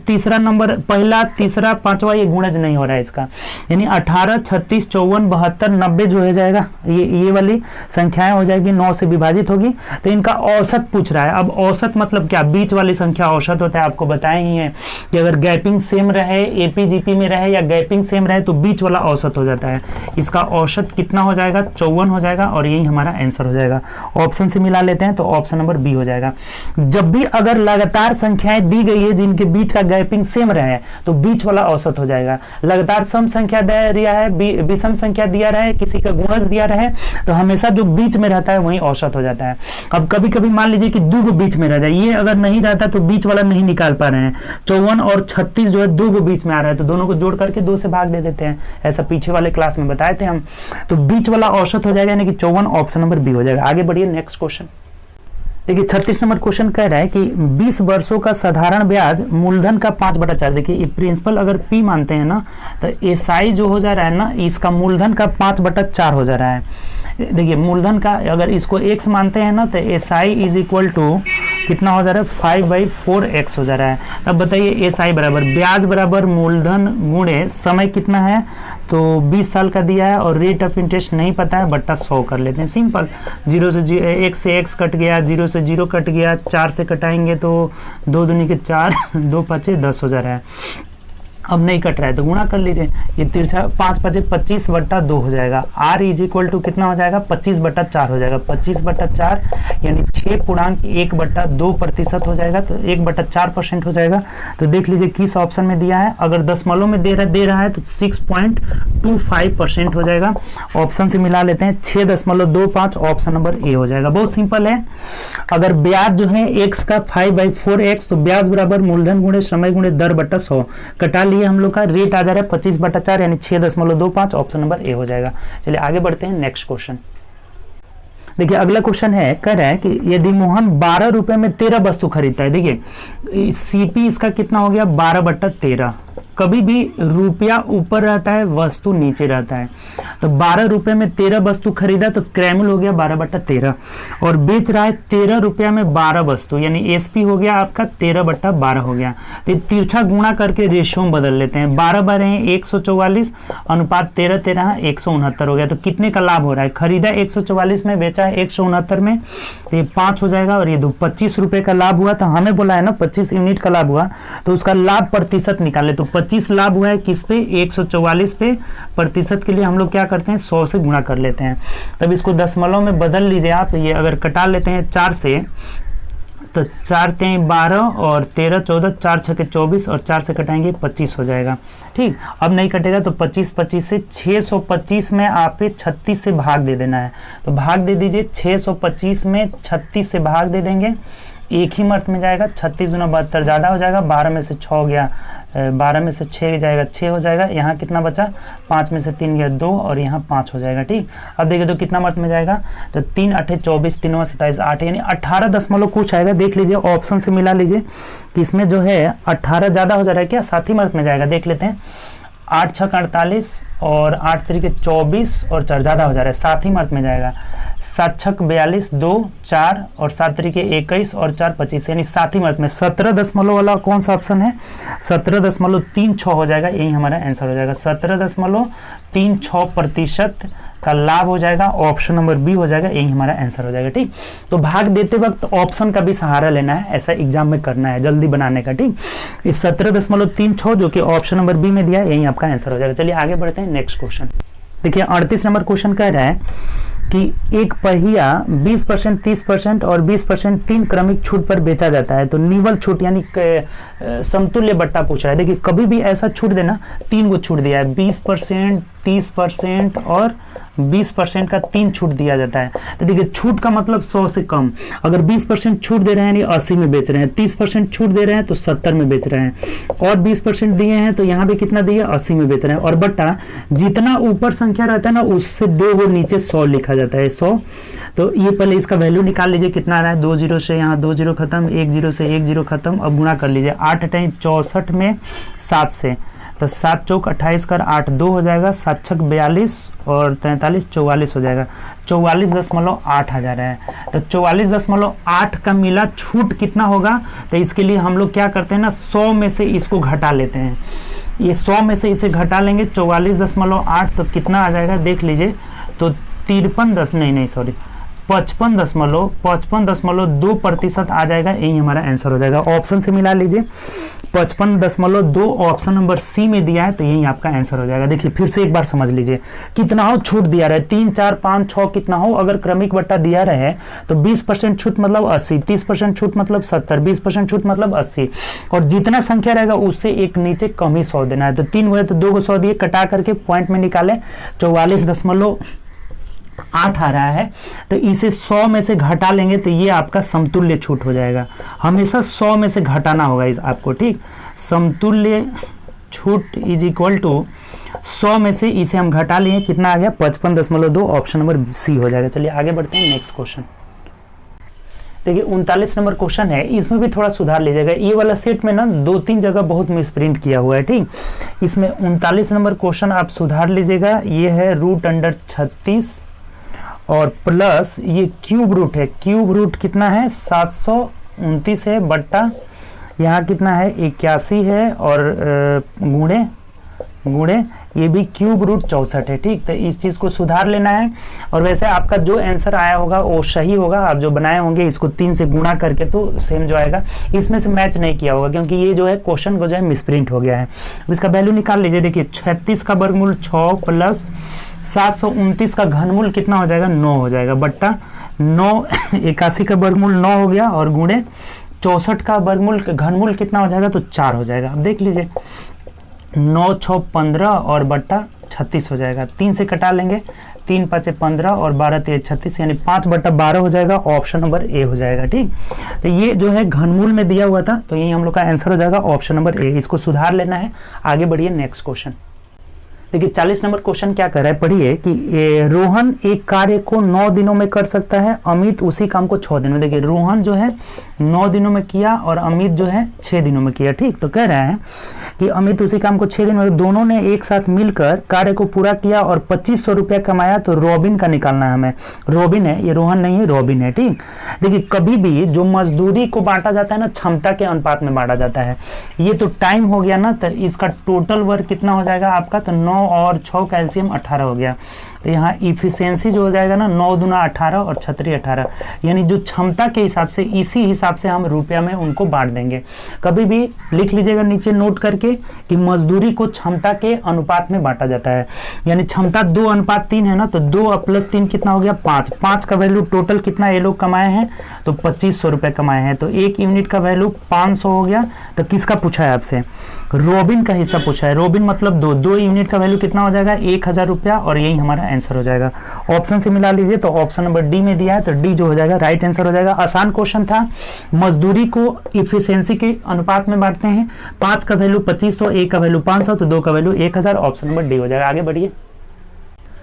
तीसरा नंबर, पहला, तीसरा, पांचवा, ये गुणज नहीं हो रहा है इसका। यानी 18, 36, 54, 72, 90 जो हो जाएगा, ये वाली संख्याएं हो जाएगी 9 से विभाजित होगी। तो इनका औसत पूछ रहा है। अब औसत मतलब क्या, बीच वाली संख्या औसत होता है, आपको बताएं ही है कि अगर गैपिंग सेम रहे, एपीजीपी में रहे या गैपिंग सेम रहे तो बीच वाला औसत हो जाता है। इसका औसत कितना हो जाएगा, 54 हो जाएगा और यही हमारा आंसर हो जाएगा। ऑप्शन से मिला लेते हैं तो ऑप्शन नंबर बी हो जाएगा। जब भी अगर लगातार संख्याएं दी गई है जिनके बीच का गैपिंग सेम रहे तो बीच वाला औसत हो जाएगा। लगातार सम संख्या दिया है, विषम संख्या दिया रहे, किसी का गुणज दिया रहे तो हमेशा जो बीच में रहता है वही औसत हो जाता है। अब कभी कभी मान लीजिए कि दो बीच में रह जाए, ये अगर नहीं रहता तो बीच वाला नहीं निकाल पा रहे हैं। 54 और 36 जो है 2 बीच में आ रहा है तो दोनों को जोड़ करके 2 से भाग दे देते हैं, ऐसा पीछे वाले क्लास में बताए थे हम। तो बीच वाला औसत हो जाएगा, यानी कि 54, ऑप्शन नंबर बी हो जाएगा। आगे बढ़िए नेक्स्ट क्वेश्चन। देखिए 36 नंबर क्वेश्चन कह रहा है कि 20 वर्षों का साधारण ब्याज मूलधन का 5/4। देखिए प्रिंसिपल अगर पी मानते हैं ना तो एसआई जो हो जा रहा है ना, इसका मूलधन का 5/4 हो जा रहा है। देखिए मूलधन का अगर इसको x मानते हैं ना तो एसआई इज इक्वल टू कितना हो जा रहा है, 5/4x हो जा रहा है। अब बताइए एसआई बराबर ब्याज बराबर मूलधन गुणे समय कितना है, तो 20 साल का दिया है और रेट ऑफ इंटरेस्ट नहीं पता है, बट्टा 100 कर लेते हैं। सिंपल, 0 से 1 से x कट गया, 0 से 0 कट गया, 4 से कटाएंगे तो 2 दूनी के 4, 2 5 10 हो जा रहा है। अब नहीं कट रहा है तो गुणा कर लीजिए, ये तिरछा 5 5 25/2 हो जाएगा। r इज इक्वल टू कितना हो जाएगा, 25/4 हो जाएगा। 25/4 यानी 6.1/2% हो जाएगा, तो 1/4% हो जाएगा। तो देख लीजिए किस ऑप्शन में दिया है। अगर दशमलव में दे रहा है तो 6.25% हो जाएगा। ऑप्शन से मिला लेते हैं 6.25, ऑप्शन नंबर ए हो जाएगा। बहुत सिंपल है। अगर ब्याज जो है x का 5/4x तो ब्याज बराबर मूलधन गुणे समय गुणे दर बट्टा 100 कटा लिए हम लोग का, रेट आ जा रहा है 25/4 यानी 6.25, ऑप्शन नंबर ए हो जाएगा। चलिए आगे बढ़ते हैं नेक्स्ट क्वेश्चन। देखिए अगला क्वेश्चन है, कह रहा है कि यदि मोहन 12 रुपए में 13 वस्तु खरीदता है। देखिए सीपी इसका कितना हो गया, 12/13। कभी भी रुपया ऊपर रहता है, वस्तु नीचे रहता है। तो 12 रुपए में 13 वस्तु खरीदा तो क्रैमुल हो गया 12/13 और बेच रहा है 13 रुपया में 12 वस्तु, यानी एसपी हो गया आपका 13/12 हो गया। तो तिरछा गुणा करके रेशियो में बदल लेते हैं। 12 144 अनुपात 13 13 169 हो गया। तो कितने का लाभ हो रहा है, खरीदा 144 में, बेचा है 169 में, तो ये 5 हो जाएगा और ये 25 रुपए का लाभ हुआ। तो हमें बोला है ना 25 यूनिट का लाभ हुआ, तो उसका लाभ प्रतिशत निकाले। तो 25 लाभ हुआ है किस पे, 144 पे। प्रतिशत के लिए हम लोग क्या करते हैं, 100 से गुणा कर लेते हैं। तब इसको दशमलव में बदल लीजिए आप। ये अगर कटा लेते हैं 4 से तो 4 3 12 और 13 14, 4 6 24 और 4 से कटाएंगे 25 हो जाएगा। ठीक, अब नहीं कटेगा तो 25 से 625 में आप 36 से भाग दे देना है। तो भाग दे दीजिए, 625 में 36 से भाग दे देंगे, एक ही मर्त में जाएगा। 36 गुना 72 ज़्यादा हो जाएगा, 12 में से 6 गया, 12 में से 6 जाएगा, 6 हो जाएगा। यहाँ कितना बचा, 5 में से 3 गया 2 और यहाँ 5 हो जाएगा। ठीक, अब देखिए तो कितना मर्त में जाएगा, तो 3 8 24, 3 27 8, यानी 18 दशमलव कुछ आएगा। देख लीजिए ऑप्शन से मिला लीजिए कि इसमें जो है 18 ज़्यादा हो जा रहा है क्या, साथ ही मर्त में जाएगा। देख लेते हैं, 8 6 48, और 8 तरीके 24 और 4 ज़्यादा हो जा रहा है, 7 ही मार्क में जाएगा। 7 छक 42, 2 4 और 7 तरीके 21 और 4 25, यानी 7 ही मार्क में 17 वाला कौन सा ऑप्शन है? 17.36 हो जाएगा, यही हमारा आंसर हो जाएगा। 17.36% का लाभ हो जाएगा, ऑप्शन नंबर बी हो जाएगा, यही हमारा आंसर हो जाएगा। ठीक, तो भाग देते वक्त ऑप्शन का भी सहारा लेना है, ऐसा एग्जाम में करना है जल्दी बनाने का। ठीक, इस 17.36 जो कि ऑप्शन नंबर बी में दिया है, यही आपका आंसर हो जाएगा। चलिए आगे बढ़ते हैं नेक्स्ट क्वेश्चन। देखिए 38 नंबर क्वेश्चन कह रहा है कि एक पहिया 20%, 30% और 20% 3 क्रमिक छूट पर बेचा जाता है, तो निवल छूट यानी समतुल्य बट्टा पूछ रहा है। देखिए कभी भी ऐसा छूट देना, 3 को छूट दिया है, 20%, 30% और 20% का 3 छूट दिया जाता है। तो देखिए छूट का मतलब 100 से कम, अगर 20% छूट दे रहे हैं यानी 80 में बेच रहे हैं, 30% छूट दे रहे हैं तो 70 में बेच रहे हैं, और 20% दिए हैं तो यहाँ पे कितना दिए, 80 में बेच रहे हैं। और बट्टा जितना ऊपर संख्या रहता है ना, उससे 2 वो नीचे 100 लिखा जाता है, 100। तो ये पहले इसका वैल्यू निकाल लीजिए, कितना आ रहा है, 2 जीरो से यहाँ 2 जीरो खत्म, 1 जीरो से 1 जीरो खत्म। अब गुणा कर लीजिए, 8 अठाई 64 में 7 से, तो 7 चौक 28 कर 8 2 हो जाएगा, 7 छक 42 और 43 44 हो जाएगा। 44.8 आ जा रहा है, तो 44.8 का मिला छूट कितना होगा? तो इसके लिए हम लोग क्या करते हैं ना, 100 में से इसको घटा लेते हैं। ये 100 में से इसे घटा लेंगे, 44.8 तो कितना आ जाएगा देख लीजिए, तो 55.2% आ जाएगा, यही हमारा आंसर हो जाएगा। ऑप्शन से मिला लीजिए, 55.2 ऑप्शन नंबर सी में दिया है, तो यही आपका आंसर हो जाएगा। देखिए फिर से एक बार समझ लीजिए, कितना हो छूट दिया रहे, 3 4 5 6 कितना हो, अगर क्रमिक बट्टा दिया रहे तो 20% छूट मतलब 80, 30% छूट मतलब 70, 20% छूट मतलब 80, और जितना संख्या रहेगा उससे एक नीचे कम ही 100 देना है। तो 3 हुए तो 2 को 100 दिए, कटा करके पॉइंट में निकाले, 44.8 आ रहा है, तो इसे 100 में से घटा लेंगे तो ये आपका समतुल्य छूट हो जाएगा। हमेशा 100 में से घटाना होगा इस आपको। ठीक, समतुल्य छूट इज इक्वल टू 100 में से इसे हम घटा लिए, कितना आ गया, 55.2, ऑप्शन नंबर सी हो जाएगा। चलिए आगे बढ़ते हैं नेक्स्ट क्वेश्चन। देखिए 39 नंबर क्वेश्चन है, इसमें भी थोड़ा सुधार लीजिएगा। ये वाला सेट में ना 2-3 जगह बहुत मिसप्रिंट किया हुआ है। ठीक, इसमें 39 नंबर क्वेश्चन आप सुधार लीजिएगा। ये है √36 और प्लस ये क्यूब रूट है, क्यूब रूट कितना है, 729 है, बट्टा यहाँ कितना है, 81 है, और गुणे ये भी क्यूब रूट 64 है। ठीक, तो इस चीज़ को सुधार लेना है। और वैसे आपका जो आंसर आया होगा वो सही होगा, आप जो बनाए होंगे इसको 3 से गुणा करके तो सेम जो आएगा, इसमें से मैच नहीं किया होगा क्योंकि ये जो है क्वेश्चन को जो है मिसप्रिंट हो गया है। इसका वैल्यू निकाल लीजिए। देखिए 36 का वर्गमूल 6 प्लस 729 का घनमूल कितना हो जाएगा, 9 हो जाएगा, बट्टा 9, 81 का वर्गमूल 9 हो गया, और गुणे 64 का वर्गमूल घनमूल कितना हो जाएगा, तो 4 हो जाएगा। अब देख लीजिए 9 6 15 और बट्टा 36 हो जाएगा, 3 से कटा लेंगे, 3 5 15 और 12 3 36, यानी 5/12 हो जाएगा, ऑप्शन नंबर ए हो जाएगा। ठीक, तो ये जो है घनमूल में दिया हुआ था, तो यही हम लोग का आंसर हो जाएगा, ऑप्शन नंबर ए। इसको सुधार लेना है। आगे बढ़िए नेक्स्ट क्वेश्चन। देखिए 40 नंबर क्वेश्चन क्या कर रहा है, पढ़िए कि रोहन एक कार्य को 9 दिनों में कर सकता है, अमित उसी काम को 6 दिनों में। देखिए रोहन जो है 9 दिनों में किया और अमित जो है 6 दिनों में किया। ठीक, तो कह रहा है कि अमित उसी काम को 6 दिन में, दोनों ने एक साथ मिलकर कार्य को पूरा किया और 2500 रुपया कमाया, तो रॉबिन का निकालना है हमें। रॉबिन है ये, रोहन नहीं है, रॉबिन है। ठीक, देखिए कभी भी जो मजदूरी को बांटा जाता है ना, क्षमता के अनुपात में बांटा जाता है। ये तो टाइम हो गया ना, तो इसका टोटल वर्क कितना हो जाएगा आपका, तो 9 और 6 कैल्शियम 18 हो गया। तो यहाँ इफिशियंसी जो हो जाएगा ना, 9 दूना 18 और 6 18, यानी जो क्षमता के हिसाब से, इसी हिसाब से हम रुपया में उनको बांट देंगे। कभी भी लिख लीजिएगा नीचे नोट करके कि मजदूरी को क्षमता के अनुपात में बांटा जाता है, यानी क्षमता 2:3 है ना, तो 2 + 3 कितना हो गया, 5। 5 का वैल्यू टोटल कितना ये लोग कमाए हैं, तो 2500 रुपये कमाए हैं, तो 1 यूनिट का वैल्यू 500 हो गया। तो किसका पूछा है आपसे, रॉबिन का हिस्सा पूछा है। रॉबिन मतलब 2 यूनिट का वैल्यू कितना हो जाएगा, 1000 रुपया, और यही हमारा आंसर हो जाएगा। ऑप्शन से मिला लीजिए, तो ऑप्शन नंबर डी में दिया है, तो डी जो हो जाएगा राइट आंसर हो जाएगा। आसान क्वेश्चन था, मजदूरी को इफिशियंसी के अनुपात में बांटते हैं। 5 का वैल्यू 2500, 1 का वैल्यू 500, तो 2 का वैल्यू 1000, ऑप्शन नंबर डी हो जाएगा। आगे बढ़िए।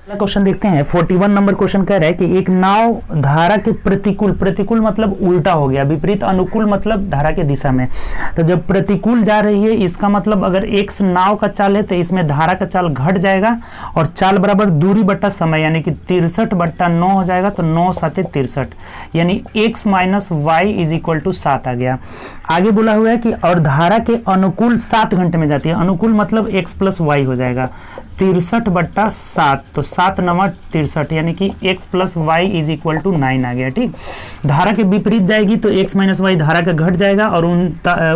अगला क्वेश्चन देखते हैं। 41 नंबर क्वेश्चन कह रहा है कि एक नाव धारा के प्रतिकूल, प्रतिकूल मतलब उल्टा हो गया, विपरीत, अनुकूल मतलब धारा के दिशा में। तो जब प्रतिकूल जा रही है इसका मतलब अगर x नाव का चाल है तो इसमें धारा का चाल घट जाएगा और चाल बराबर दूरी बट्टा समय यानी कि 63/9 हो जाएगा। तो 9 7 63 यानी x minus Y is equal to 7 आ गया। आगे बोला हुआ है कि और धारा के अनुकूल 7 घंटे में जाती है, अनुकूल मतलब x प्लस वाई हो जाएगा 63/7, तो 7 9 63 यानी कि x plus Y is equal to 9 आ गया। ठीक, धारा के विपरीत जाएगी तो x माइनस वाई धारा का घट जाएगा और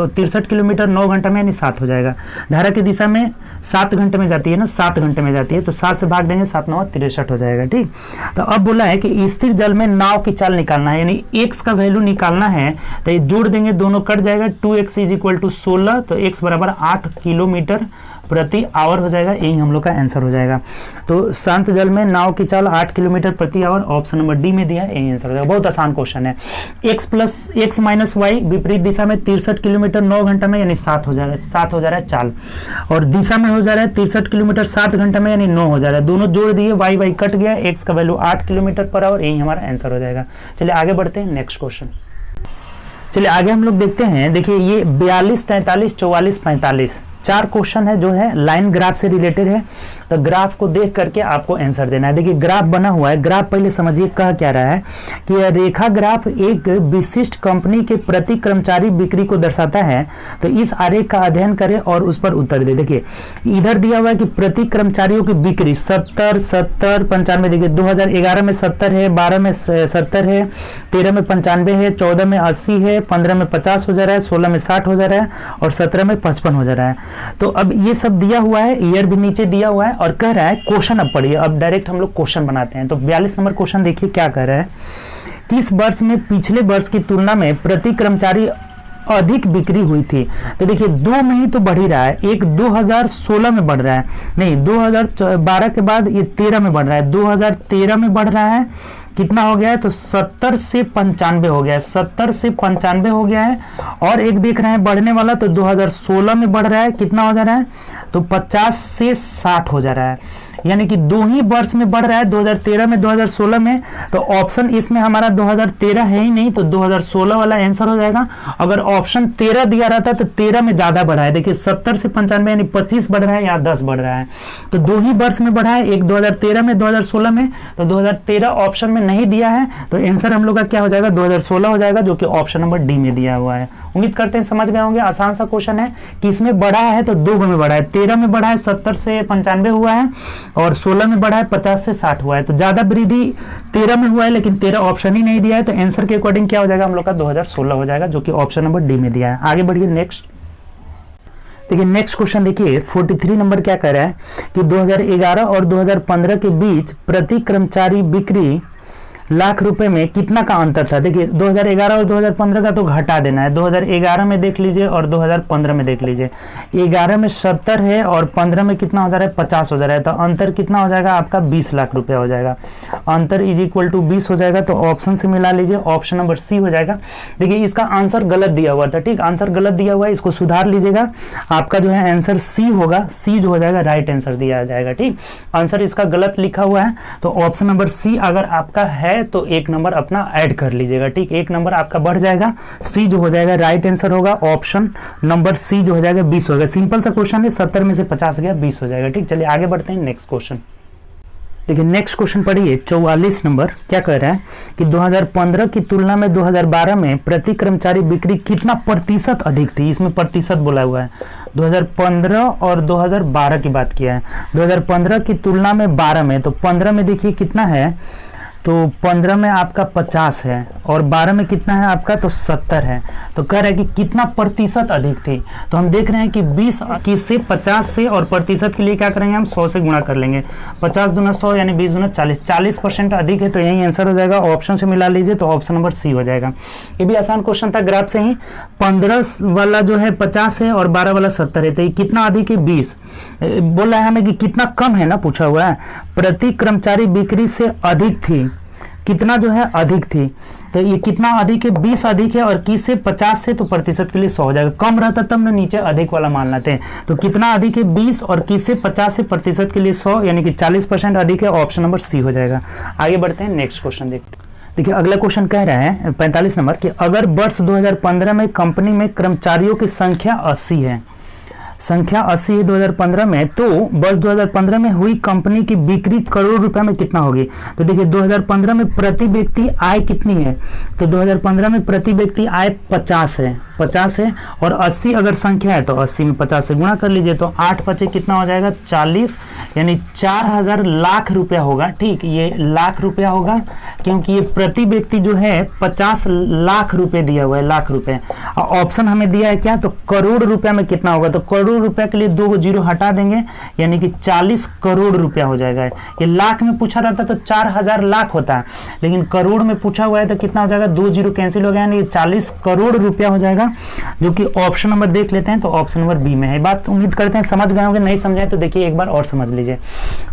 63 किलोमीटर 9 घंटे में यानी 7 हो जाएगा। धारा की दिशा में 7 घंटे में जाती है ना, 7 घंटे में जाती है तो 7 से भाग देंगे 7 9 63 हो जाएगा। ठीक, तो अब बोला है कि स्थिर जल में नाव की चाल निकालना है यानी x का वैल्यू निकालना है, तो ये जोड़ देंगे दोनों कट जाएगा। 2x इज इक्वल टू 16, तो x बराबर 8 किलोमीटर प्रति आवर हो जाएगा, यही हम लोग का आंसर हो जाएगा। तो शांत जल में नाव की चाल 8 किलोमीटर प्रति आवर, ऑप्शन नंबर डी में दिया है, यही आंसर हो जाएगा। बहुत आसान क्वेश्चन है। x माइनस वाई विपरीत दिशा में 63 किलोमीटर 9 घंटे में यानी 7 हो जा रहा है, 7 हो जा रहा है चाल, और दिशा में हो जा रहा है 63 किलोमीटर 7 घंटे में यानी 9 हो जा रहा है। दोनों जोड़ दिए, वाई वाई कट गया, x का वैल्यू 8 किलोमीटर पर आवर, यही हमारा आंसर हो जाएगा। चलिए आगे बढ़ते हैं, नेक्स्ट क्वेश्चन। चलिए आगे हम लोग देखते हैं। देखिए ये 42 43 44 45 4 क्वेश्चन है जो है लाइन ग्राफ से रिलेटेड है। तो ग्राफ को देख करके आपको आंसर देना है। देखिए ग्राफ बना हुआ है, ग्राफ पहले समझिए कह क्या रहा है कि यह रेखा ग्राफ एक विशिष्ट कंपनी के प्रति कर्मचारी बिक्री को दर्शाता है। तो इस आरेख का अध्ययन करें और उस पर उत्तर दे। देखिए इधर दिया हुआ है कि प्रति कर्मचारियों की बिक्री 70 70 95। देखिए 2011 में 70 है, 12 में 70 है, 13 में 95 है, 14 में 80 है, 15 में 50 हो जा रहा है, 16 में 60 हो जा रहा है और 17 में 55 हो जा रहा है। तो अब ये सब दिया हुआ है, ईयर भी नीचे दिया हुआ है और कह रहा है क्वेश्चन अब पढ़िए। अब डायरेक्ट हम लोग क्वेश्चन बनाते हैं। तो 42 नंबर क्वेश्चन देखिए क्या कह रहा है। किस वर्ष में पिछले वर्ष की तुलना में प्रति कर्मचारी अधिक बिक्री हुई थी? तो देखिए 2 में ही तो बढ़ ही रहा है। एक 2016 में बढ़ रहा है, नहीं 2012 के बाद ये 13 में बढ़ रहा है, 2013 में बढ़ रहा है, कितना हो गया है तो 70 से 95 हो गया है, 70 से 95 हो गया है। और एक देख रहे हैं बढ़ने वाला, तो 2016 में बढ़ रहा है, कितना हो जा रहा है तो 50 से 60 हो जा रहा है। यानी कि 2 ही वर्ष में बढ़ रहा है, 2013 में 2016 में। तो ऑप्शन इसमें हमारा 2013 है ही नहीं, तो 2016 वाला आंसर हो जाएगा। अगर ऑप्शन 13 दिया रहता तो 13 में ज्यादा बढ़ा है। देखिए 70 से 95 यानी 25 बढ़ रहा है या 10 बढ़ रहा है। तो 2 ही वर्ष में बढ़ा है, एक 2013 में 2016 में। तो 2013 ऑप्शन में नहीं दिया है, तो आंसर हम लोग का क्या हो जाएगा 2016 हो जाएगा, जो कि ऑप्शन नंबर डी में दिया हुआ है। उम्मीद करते हैं समझ गए होंगे। आसान सा क्वेश्चन है कि इसमें बढ़ा है तो 2 में बढ़ा है, 13 में बढ़ा है 70 से 95 हुआ है और 16 में बढ़ा है 50 से 60 हुआ है। तो ज्यादा वृद्धि 13 में हुआ है, लेकिन 13 ऑप्शन ही नहीं दिया है। तो आंसर के अकॉर्डिंग क्या हो जाएगा हम लोग का 2016 हो जाएगा, जो कि ऑप्शन नंबर डी में दिया है। आगे बढ़िए नेक्स्ट। देखिए नेक्स्ट क्वेश्चन देखिए 43 नंबर क्या कह रहा है कि 2011 और 2015 के बीच प्रति कर्मचारी बिक्री लाख रुपए में कितना का अंतर था? देखिए 2011 और 2015 का तो घटा देना है। 2011 में देख लीजिए और 2015 में देख लीजिए। 11 में 70 है और 15 में कितना हो जा रहा है 50 हो जा रहा है। तो अंतर कितना हो जाएगा आपका 20 लाख रुपए हो जाएगा। अंतर इज इक्वल टू 20 हो जाएगा। तो ऑप्शन से मिला लीजिए, ऑप्शन नंबर सी हो जाएगा। देखिए इसका आंसर गलत दिया हुआ था, ठीक, आंसर गलत दिया हुआ है, इसको सुधार लीजिएगा। आपका जो है आंसर सी होगा, सी जो हो जाएगा राइट आंसर दिया जाएगा। ठीक, आंसर इसका गलत लिखा हुआ है, तो ऑप्शन नंबर सी अगर आपका है तो 1 नंबर अपना ऐड कर लीजिएगा। ठीक, 1 नंबर आपका बढ़ जाएगा, सी जो हो जाएगा राइट आंसर होगा। ऑप्शन नंबर सी जो हो जाएगा 20 होगा। सिंपल सा क्वेश्चन है, 70 में से 50 गया 20 हो जाएगा। ठीक, चलिए आगे बढ़ते हैं नेक्स्ट क्वेश्चन। देखिए नेक्स्ट क्वेश्चन पढ़िए 44 नंबर क्या कह रहा है कि 2015 की तुलना में 2012 में प्रति कर्मचारी बिक्री कितना प्रतिशत अधिक थी? इसमें प्रतिशत बोला हुआ है। 2015 और 2012 की बात किया है। 2015 की तुलना में 12 में, तो 15 में देखिए कितना है तो 15 में आपका 50 है और 12 में कितना है आपका तो 70 है। तो कह रहा है कि कितना प्रतिशत अधिक थी। तो हम देख रहे हैं कि 20 से 50 से, और प्रतिशत के लिए क्या करेंगे हम 100 से गुणा कर लेंगे। 50 दूना 100 यानी 20 दूना 40, 40% अधिक है। तो यही आंसर हो जाएगा। ऑप्शन से मिला लीजिए तो ऑप्शन नंबर सी हो जाएगा। ये भी आसान क्वेश्चन था ग्राफ से ही। 15 वाला जो है 50 है और 12 वाला 70 है। तो ये कितना अधिक है 20। बोल रहा है हमें कि कितना कम है ना, पूछा हुआ है। प्रति कर्मचारी बिक्री से अधिक थी, कितना जो है अधिक थी, तो ये कितना अधिक है, 20 अधिक है, और 21 से 50 से तो प्रतिशत के लिए 100 हो जाएगा, कम रहता तब ना नीचे अधिक वाला मान लेते हैं। तो कितना अधिक है 20, और 21 से 50 से प्रतिशत के लिए 100, यानी कि 40% अधिक है, ऑप्शन नंबर सी हो जाएगा। आगे बढ़ते हैं, नेक्स्ट क्वेश्चन देखते हैं। देखिए अगला क्वेश्चन कह रहा है 45 नंबर कि अगर वर्ष 2015 में कंपनी में कर्मचारियों की संख्या 80 है, संख्या 80 है 2015 में, तो वर्ष 2015 में हुई कंपनी की बिक्री करोड़ रुपए में कितना होगी। तो देखिए 2015 में प्रति व्यक्ति आय कितनी है, तो 2015 में प्रति व्यक्ति आय 50 है, 50 है, और 80 अगर संख्या है तो 80 में 50 से गुणा कर लीजिए, तो 8 पचे कितना हो जाएगा 40, यानी 4000 लाख रुपया होगा। ठीक, ये लाख रुपया होगा क्योंकि ये प्रति व्यक्ति जो है 50 लाख रुपए दिया हुआ है, लाख रुपए। ऑप्शन हमें दिया है क्या, तो करोड़ रुपया में कितना होगा, तो करोड़ रुपया के लिए 2 जीरो हटा देंगे, यानी कि 40 करोड़ रुपया हो जाएगा। ये लाख में पूछा रहता तो 4000 लाख होता है, लेकिन करोड़ में पूछा हुआ है तो कितना हो जाएगा, 2 जीरो कैंसिल हो गया, यानी 40 करोड़ रुपया हो जाएगा, जो कि ऑप्शन नंबर देख लेते हैं, तो ऑप्शन नंबर बी में है। बात उम्मीद करते हैं समझ गए होंगे, नहीं समझे तो देखिए एक बार और समझ लीजिए।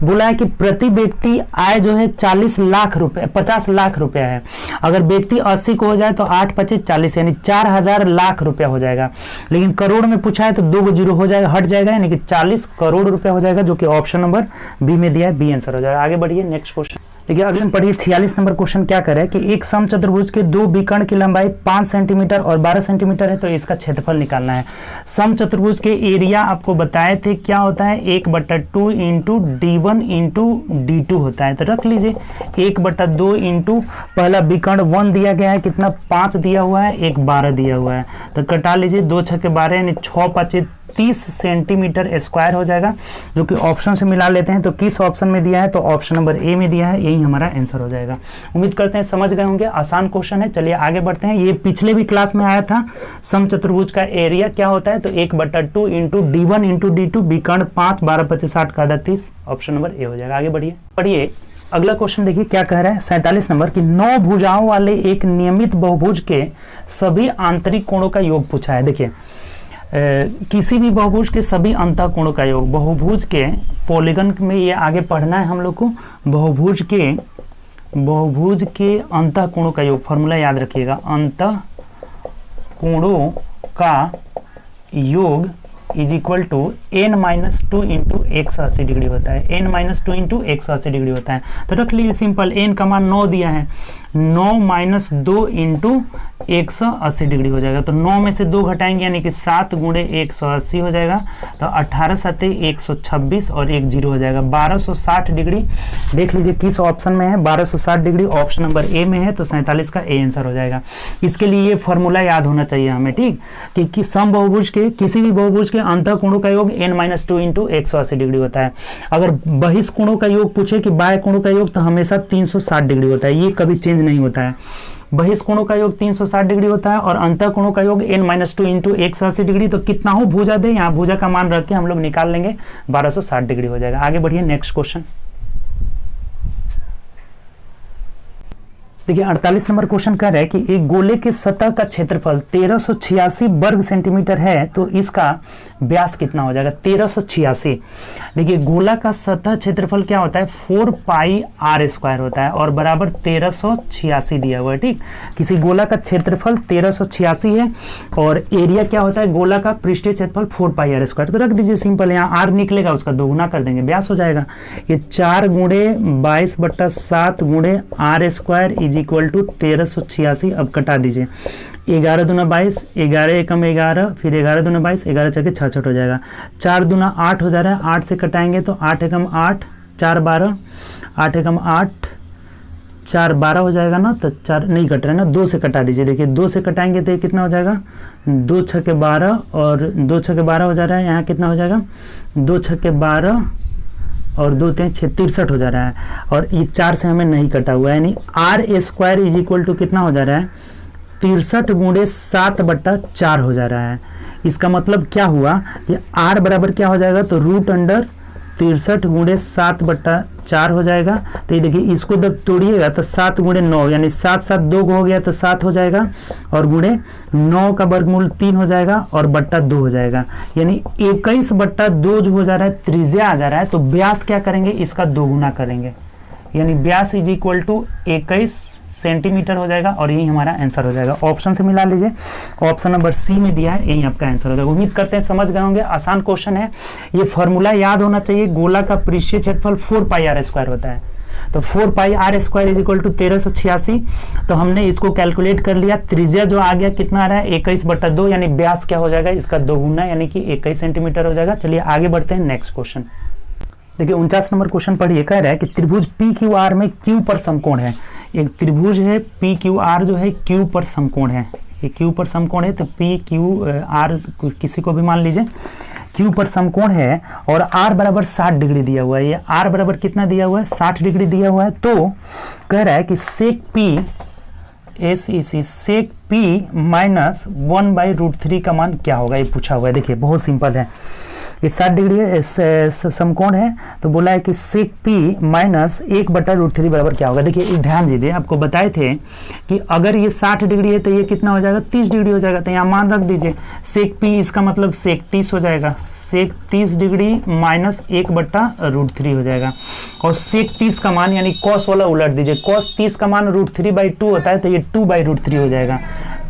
बोला है कि प्रति व्यक्ति आय जो है 40 लाख रुपए, 50 लाख रुपया है, अगर व्यक्ति 80 को हो जाए तो 8 पचे 40, यानी 4000 लाख रुपया हो जाएगा, लेकिन करोड़ में पूछा है तो 2 जीरो हो जाएगा, हट जाएगा, यानी कि 40 करोड़ रुपया हो जाएगा, जो कि ऑप्शन नंबर बी में दिया है, बी आंसर हो जाएगा। आगे बढ़िए, नेक्स्ट क्वेश्चन देखिए। अगले में पढ़िए 46 नंबर क्वेश्चन क्या करे है कि एक समचतुर्भुज के 2 विकर्ण की लंबाई 5 सेंटीमीटर और 12 सेंटीमीटर है, तो इसका क्षेत्रफल निकालना है। समचतुर्भुज के एरिया आपको बताए थे क्या होता है, 1/2 इंटू d1 इंटू d2 होता है, तो रख लीजिए 1/2 इंटू पहला विकर्ण 1 दिया गया है, कितना 5 दिया हुआ है, एक 12 दिया हुआ है, तो कटा लीजिए, 2 छक्के 12 यानी 6 पचे 30 सेंटीमीटर स्क्वायर हो जाएगा, जो कि ऑप्शन से मिला लेते हैं, तो किस ऑप्शन में दिया है, तो ऑप्शन नंबर ए में दिया है, यही हमारा आंसर हो जाएगा। उम्मीद करते हैं समझ गए होंगे, आसान क्वेश्चन है। चलिए आगे बढ़ते हैं, ये पिछले भी क्लास में आया था, समचतुर्भुज का एरिया क्या होता है, तो 1/2 इंटू d1 इंटू d2 विकर्ण 5 12 25 60 का 30, ऑप्शन नंबर ए हो जाएगा। आगे बढ़िए अगला क्वेश्चन देखिए क्या कह रहा है 47 नंबर की 9 भुजाओं वाले एक नियमित बहुभुज के सभी आंतरिक कोणों का योग पूछा है। देखिए किसी भी बहुभुज के सभी अंतः कोणों का योग, बहुभुज के पॉलीगन में ये आगे पढ़ना है हम लोग को, बहुभुज के अंतः कोणों का योग, फॉर्मूला याद रखिएगा, अंतः कोणों का योग is equal to n-2 into 180 degree होता है, n-2 इंटू 180 डिग्री होता है, तो रख लीजिए सिंपल, n का मान 9 दिया है, 9 - 2 इंटू 180 डिग्री हो जाएगा, तो 9 में से 2 घटाएंगे यानी कि 7 गुणे 180 हो जाएगा, तो 18 7 126 और 1 जीरो हो जाएगा, 1260 डिग्री। देख लीजिए किस ऑप्शन में है, 1260 डिग्री ऑप्शन नंबर ए में है, तो 47 का ए आंसर हो जाएगा। इसके लिए ये फॉर्मूला याद होना चाहिए हमें, ठीक, कि समबहुभुज के किसी भी बहुभुज के अंतः कोणों का योग n-2 इंटू 180 डिग्री होता है। अगर बहिष्कोणों का योग पूछे कि बाह्य कोणों का योग, तो हमेशा 360 डिग्री होता है, ये कभी चेंज नहीं होता है। बहिष्कोणों का योग 360 डिग्री होता है और अंतः कोणों का योग n-2 इंटू 180 डिग्री, तो कितना हो भुजा दे, यहाँ भुजा का मान रख के हम लोग निकाल लेंगे, 1260 डिग्री हो जाएगा। आगे बढ़िए, नेक्स्ट क्वेश्चन देखिए 48 नंबर क्वेश्चन कह रहा है कि एक गोले के सतह का क्षेत्रफल 1386 वर्ग सेंटीमीटर है, तो इसका व्यास कितना हो जाएगा, 1386। देखिए गोला का सतह क्षेत्रफल क्या होता है, 4 पाई r स्क्वायर होता है और बराबर 1386 दिया हुआ है, ठीक। किसी गोला का क्षेत्रफल 1386 है और एरिया क्या होता है, गोला का पृष्ठीय क्षेत्रफल 4 पाई r स्क्वायर, तो रख दीजिए सिंपल, यहाँ r निकलेगा उसका दोगुना कर देंगे, व्यास हो जाएगा, ये 4 गुणे 22/7 गुणे r square is equal to 1386। अब कटा दीजिए, 11 दूना 22, 11 एकम 11, फिर 11 दूना 22, 11 चौके 66 हो जाएगा, 4 दूना 8 हो जा रहा है, 8 से कटाएंगे तो 8 एकम 8, 4 12, 8 एकम 8, 4 12 हो जाएगा ना, तो 4 नहीं कट रहा है ना, 2 से कटा दीजिए। देखिए 2 से कटाएंगे तो ये कितना हो जाएगा, 2 छक्के 12 और 2 छक्के 12 हो जा रहा है, यहाँ कितना हो जाएगा, 2 छक्के 12 और 2 3 6 63 हो जा रहा है, और ये 4 से हमें नहीं कटा हुआ है, यानी r square is equal to कितना हो जा रहा है, 63 गुणे 7/4 हो जा रहा है। इसका मतलब क्या हुआ, ये r बराबर क्या हो जाएगा, तो √63 गुणे 7/4 हो जाएगा। तो ये देखिए इसको जब तोड़िएगा तो 7 गुणे 9 यानी 7 7 2 हो गया तो 7 हो जाएगा, और गुणे 9 का वर्गमूल 3 हो जाएगा और बट्टा 2 हो जाएगा, यानी 21/2 जो हो जा रहा है त्रिज्या आ जा रहा है, तो व्यास क्या करेंगे, इसका दोगुना करेंगे, यानी व्यास इज इक्वल टू 21 सेंटीमीटर हो जाएगा और यही हमारा आंसर हो जाएगा। ऑप्शन से मिला लीजिए, ऑप्शन नंबर सी में दिया है, यही आपका आंसर हो जाएगा। उम्मीद करते हैं समझ गए होंगे, आसान क्वेश्चन है। ये फॉर्मूला याद होना चाहिए, गोला का पृष्ठीय क्षेत्रफल 4πr² होता है, तो 4πr² इज इक्वल टू 1386। तो हमने इसको कैलकुलेट कर लिया, त्रिज्या जो आ गया कितना आ रहा है 21/2, यानी व्यास क्या हो जाएगा इसका दोगुना यानी कि 21 सेंटीमीटर हो जाएगा। चलिए आगे बढ़ते हैं नेक्स्ट क्वेश्चन। देखिए 49 नंबर क्वेश्चन पढ़िए, कह रहा है कि त्रिभुज PQR में Q पर समकोण है। एक त्रिभुज है PQR जो है Q पर समकोण है, ये Q पर समकोण है, तो PQR किसी को भी मान लीजिए Q पर समकोण है और R बराबर 60 डिग्री दिया हुआ है। ये R बराबर कितना दिया हुआ है 60 डिग्री दिया हुआ है। तो कह रहा है कि सेक P माइनस 1/√3 का मान क्या होगा, ये पूछा हुआ है। देखिए बहुत सिंपल है, ये 60 डिग्री समकोण है, तो बोला है कि सेक P माइनस 1/√3 बराबर क्या होगा। देखिए ध्यान दीजिए, आपको बताए थे कि अगर ये 60 डिग्री है तो ये कितना हो जाएगा 30 डिग्री हो जाएगा। तो यहाँ मान रख दीजिए सेक P, इसका मतलब सेक 30 हो जाएगा, सेक 30 डिग्री माइनस 1/√3 हो जाएगा। और सेक 30 का मान यानी कॉस वाला उलट दीजिए, कॉस 30 का मान √3/2 होता है, तो ये 2/√3 हो जाएगा।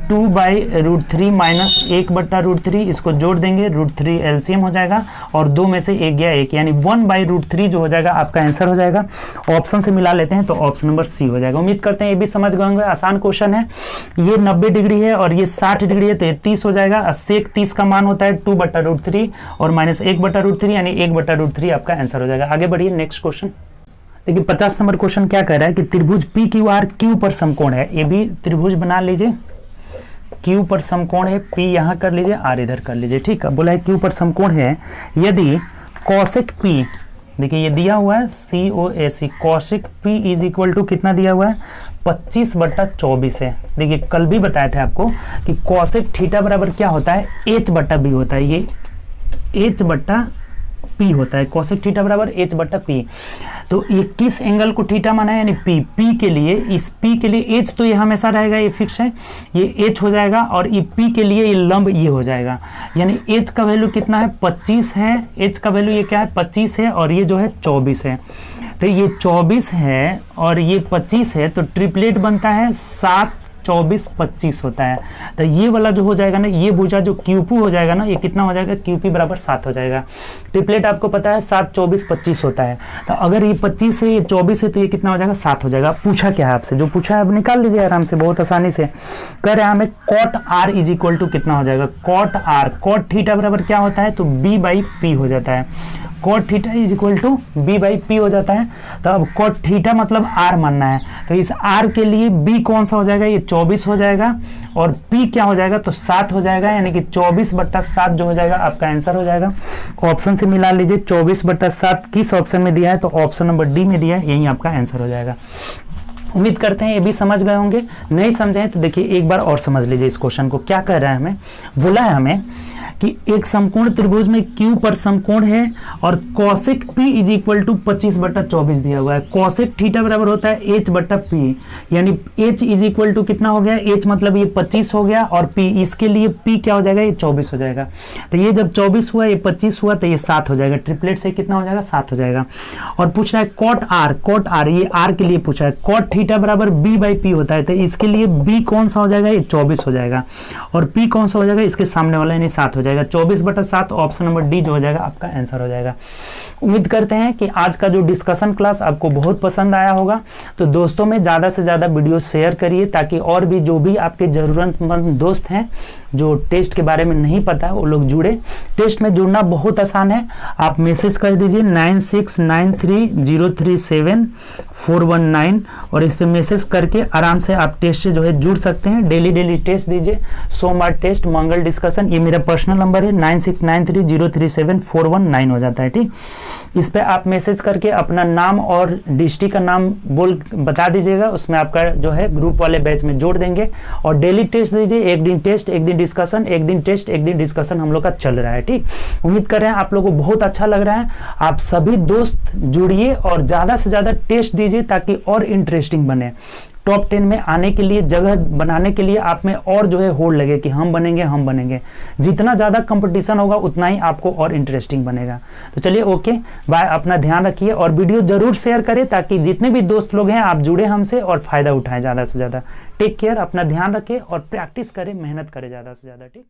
2/√3 माइनस 1/√3, इसको जोड़ देंगे, √3 एलसीएम हो जाएगा और 2 में से 1 गया 1, यानी 1/√3 जो हो जाएगा आपका आंसर हो जाएगा। ऑप्शन से मिला लेते हैं तो ऑप्शन नंबर सी हो जाएगा। उम्मीद करते हैं ये भी समझ गए होंगे, आसान क्वेश्चन है। ये 90 डिग्री है और ये 60 डिग्री है, तो ये 30 हो जाएगा। सेक 30 का मान होता है 2/√3 और माइनस 1/√3 यानी 1/√3 आपका आंसर हो जाएगा। आगे बढ़िए नेक्स्ट क्वेश्चन। देखिए 50 नंबर क्वेश्चन क्या कह रहा है कि त्रिभुज PQR Q पर समकोण है। ये भी त्रिभुज बना लीजिए, Q पर समकोण है, P यहाँ कर लीजिए, R इधर कर लीजिए, ठीक है। बोला है Q पर समकोण है यदि कॉसेक P, देखिए ये दिया हुआ है COSEC, cosec P is equal to कितना दिया हुआ है 25/24 है। देखिए कल भी बताया था आपको कि कॉसेक थीटा बराबर क्या होता है H/B होता है, ये H/P होता है, कॉसेक थीटा बराबर H/P। तो ये किस एंगल को थीटा माना है यानी P के लिए, इस P के लिए H तो ये हमेशा रहेगा, ये फिक्स है, ये H हो जाएगा और ये P के लिए ये लंब ये हो जाएगा, यानी H का वैल्यू कितना है 25 है, H का वैल्यू ये क्या है 25 है और ये जो है 24 है। तो ये 24 है और ये 25 है, तो ट्रिपलेट बनता है 7, 24, 25 होता है। तो ये वाला जो हो जाएगा ना, ये भुजा जो QP हो जाएगा ना, ये कितना हो जाएगा QP बराबर 7 हो जाएगा। ट्रिपलेट आपको पता है 7, 24, 25 होता है। तो अगर ये 25 है, ये 24 है, तो ये कितना हो जाएगा 7 हो जाएगा। पूछा क्या है आपसे, जो पूछा है आप निकाल लीजिए आराम से, बहुत आसानी से। कह रहे हैं हमें cot R is equal to कितना हो जाएगा, कॉट R, कॉट थीटा बराबर क्या होता है तो B/P हो जाता है, cot theta is equal to B/P हो जाता है। तो अब कॉट थीटा मतलब R मानना है, तो इस R के लिए B कौन सा हो जाएगा, ये 24 हो जाएगा और P क्या हो जाएगा तो 7 हो जाएगा, यानी कि 24/7 जो हो जाएगा आपका आंसर हो जाएगा। ऑप्शन से मिला लीजिए, 24/7 किस ऑप्शन में दिया है तो ऑप्शन नंबर डी में दिया है, यही आपका आंसर हो जाएगा। उम्मीद करते हैं ये भी समझ गए होंगे, नहीं समझे तो देखिए एक बार और समझ लीजिए इस क्वेश्चन को। क्या कह रहा है हमें, बोला है हमें कि एक समकोण त्रिभुज में Q पर समकोण है और cosec P is equal to 25/24 दिया हुआ है। कॉसेक थीटा बराबर होता है H/P, यानी H इज इक्वल टू कितना हो गया, H मतलब ये 25 हो गया और P, इसके लिए P क्या हो जाएगा ये 24 हो जाएगा। तो ये जब 24 हुआ, ये 25 हुआ, तो ये 7 हो जाएगा, ट्रिपलेट से कितना हो जाएगा 7 हो जाएगा। और पूछ रहा है कॉट R, ये R के लिए पूछा है, कॉट थीटा बराबर B/P होता है, तो इसके लिए B कौन सा हो जाएगा ये 24 हो जाएगा और P कौन सा हो जाएगा इसके सामने वाला यानी 7 हो जाएगा। 24/7 ऑप्शन नंबर डी जो हो जाएगा आपका आंसर हो जाएगा। उम्मीद करते हैं कि आज का जो डिस्कशन क्लास आपको बहुत पसंद आया होगा। तो दोस्तों में ज़्यादा से ज़्यादा वीडियो शेयर करिए ताकि और भी जो भी आपके ज़रूरतमंद दोस्त हैं जो टेस्ट के बारे में नहीं पता है वो लोग जुड़े। टेस्ट में जुड़ना बहुत आसान है, आप मैसेज कर दीजिए 9693037419 और इस पर मैसेज करके आराम से आप टेस्ट से जो है जुड़ सकते हैं। डेली टेस्ट दीजिए, सोमवार टेस्ट, मंगल डिस्कशन, ये मेरा पर्सनल नंबर है 9693037419 हो जाता है, ठीक। इस पे आप मैसेज करके अपना नाम और डिस्ट्रिक्ट का नाम बता दीजिएगा, उसमें आपका जो है ग्रुप वाले बैच में जोड़ देंगे। और डेली टेस्ट दीजिए, एक दिन टेस्ट एक दिन डिस्कशन, एक दिन टेस्ट एक दिन डिस्कशन हम लोग का चल रहा है, ठीक। उम्मीद कर रहे हैं आप लोगों को बहुत अच्छा लग रहा है। आप सभी दोस्त जुड़िए और ज़्यादा से ज़्यादा टेस्ट दीजिए ताकि और इंटरेस्टिंग बने। टॉप 10 में आने के लिए, जगह बनाने के लिए आप में और जो है होड़ लगे कि हम बनेंगे हम बनेंगे। जितना ज़्यादा कंपटीशन होगा उतना ही आपको और इंटरेस्टिंग बनेगा। तो चलिए ओके बाय, अपना ध्यान रखिए और वीडियो जरूर शेयर करें ताकि जितने भी दोस्त लोग हैं आप जुड़े हमसे और फायदा उठाएं ज़्यादा से ज़्यादा। टेक केयर, अपना ध्यान रखें और प्रैक्टिस करें, मेहनत करें ज़्यादा से ज़्यादा। ठीक।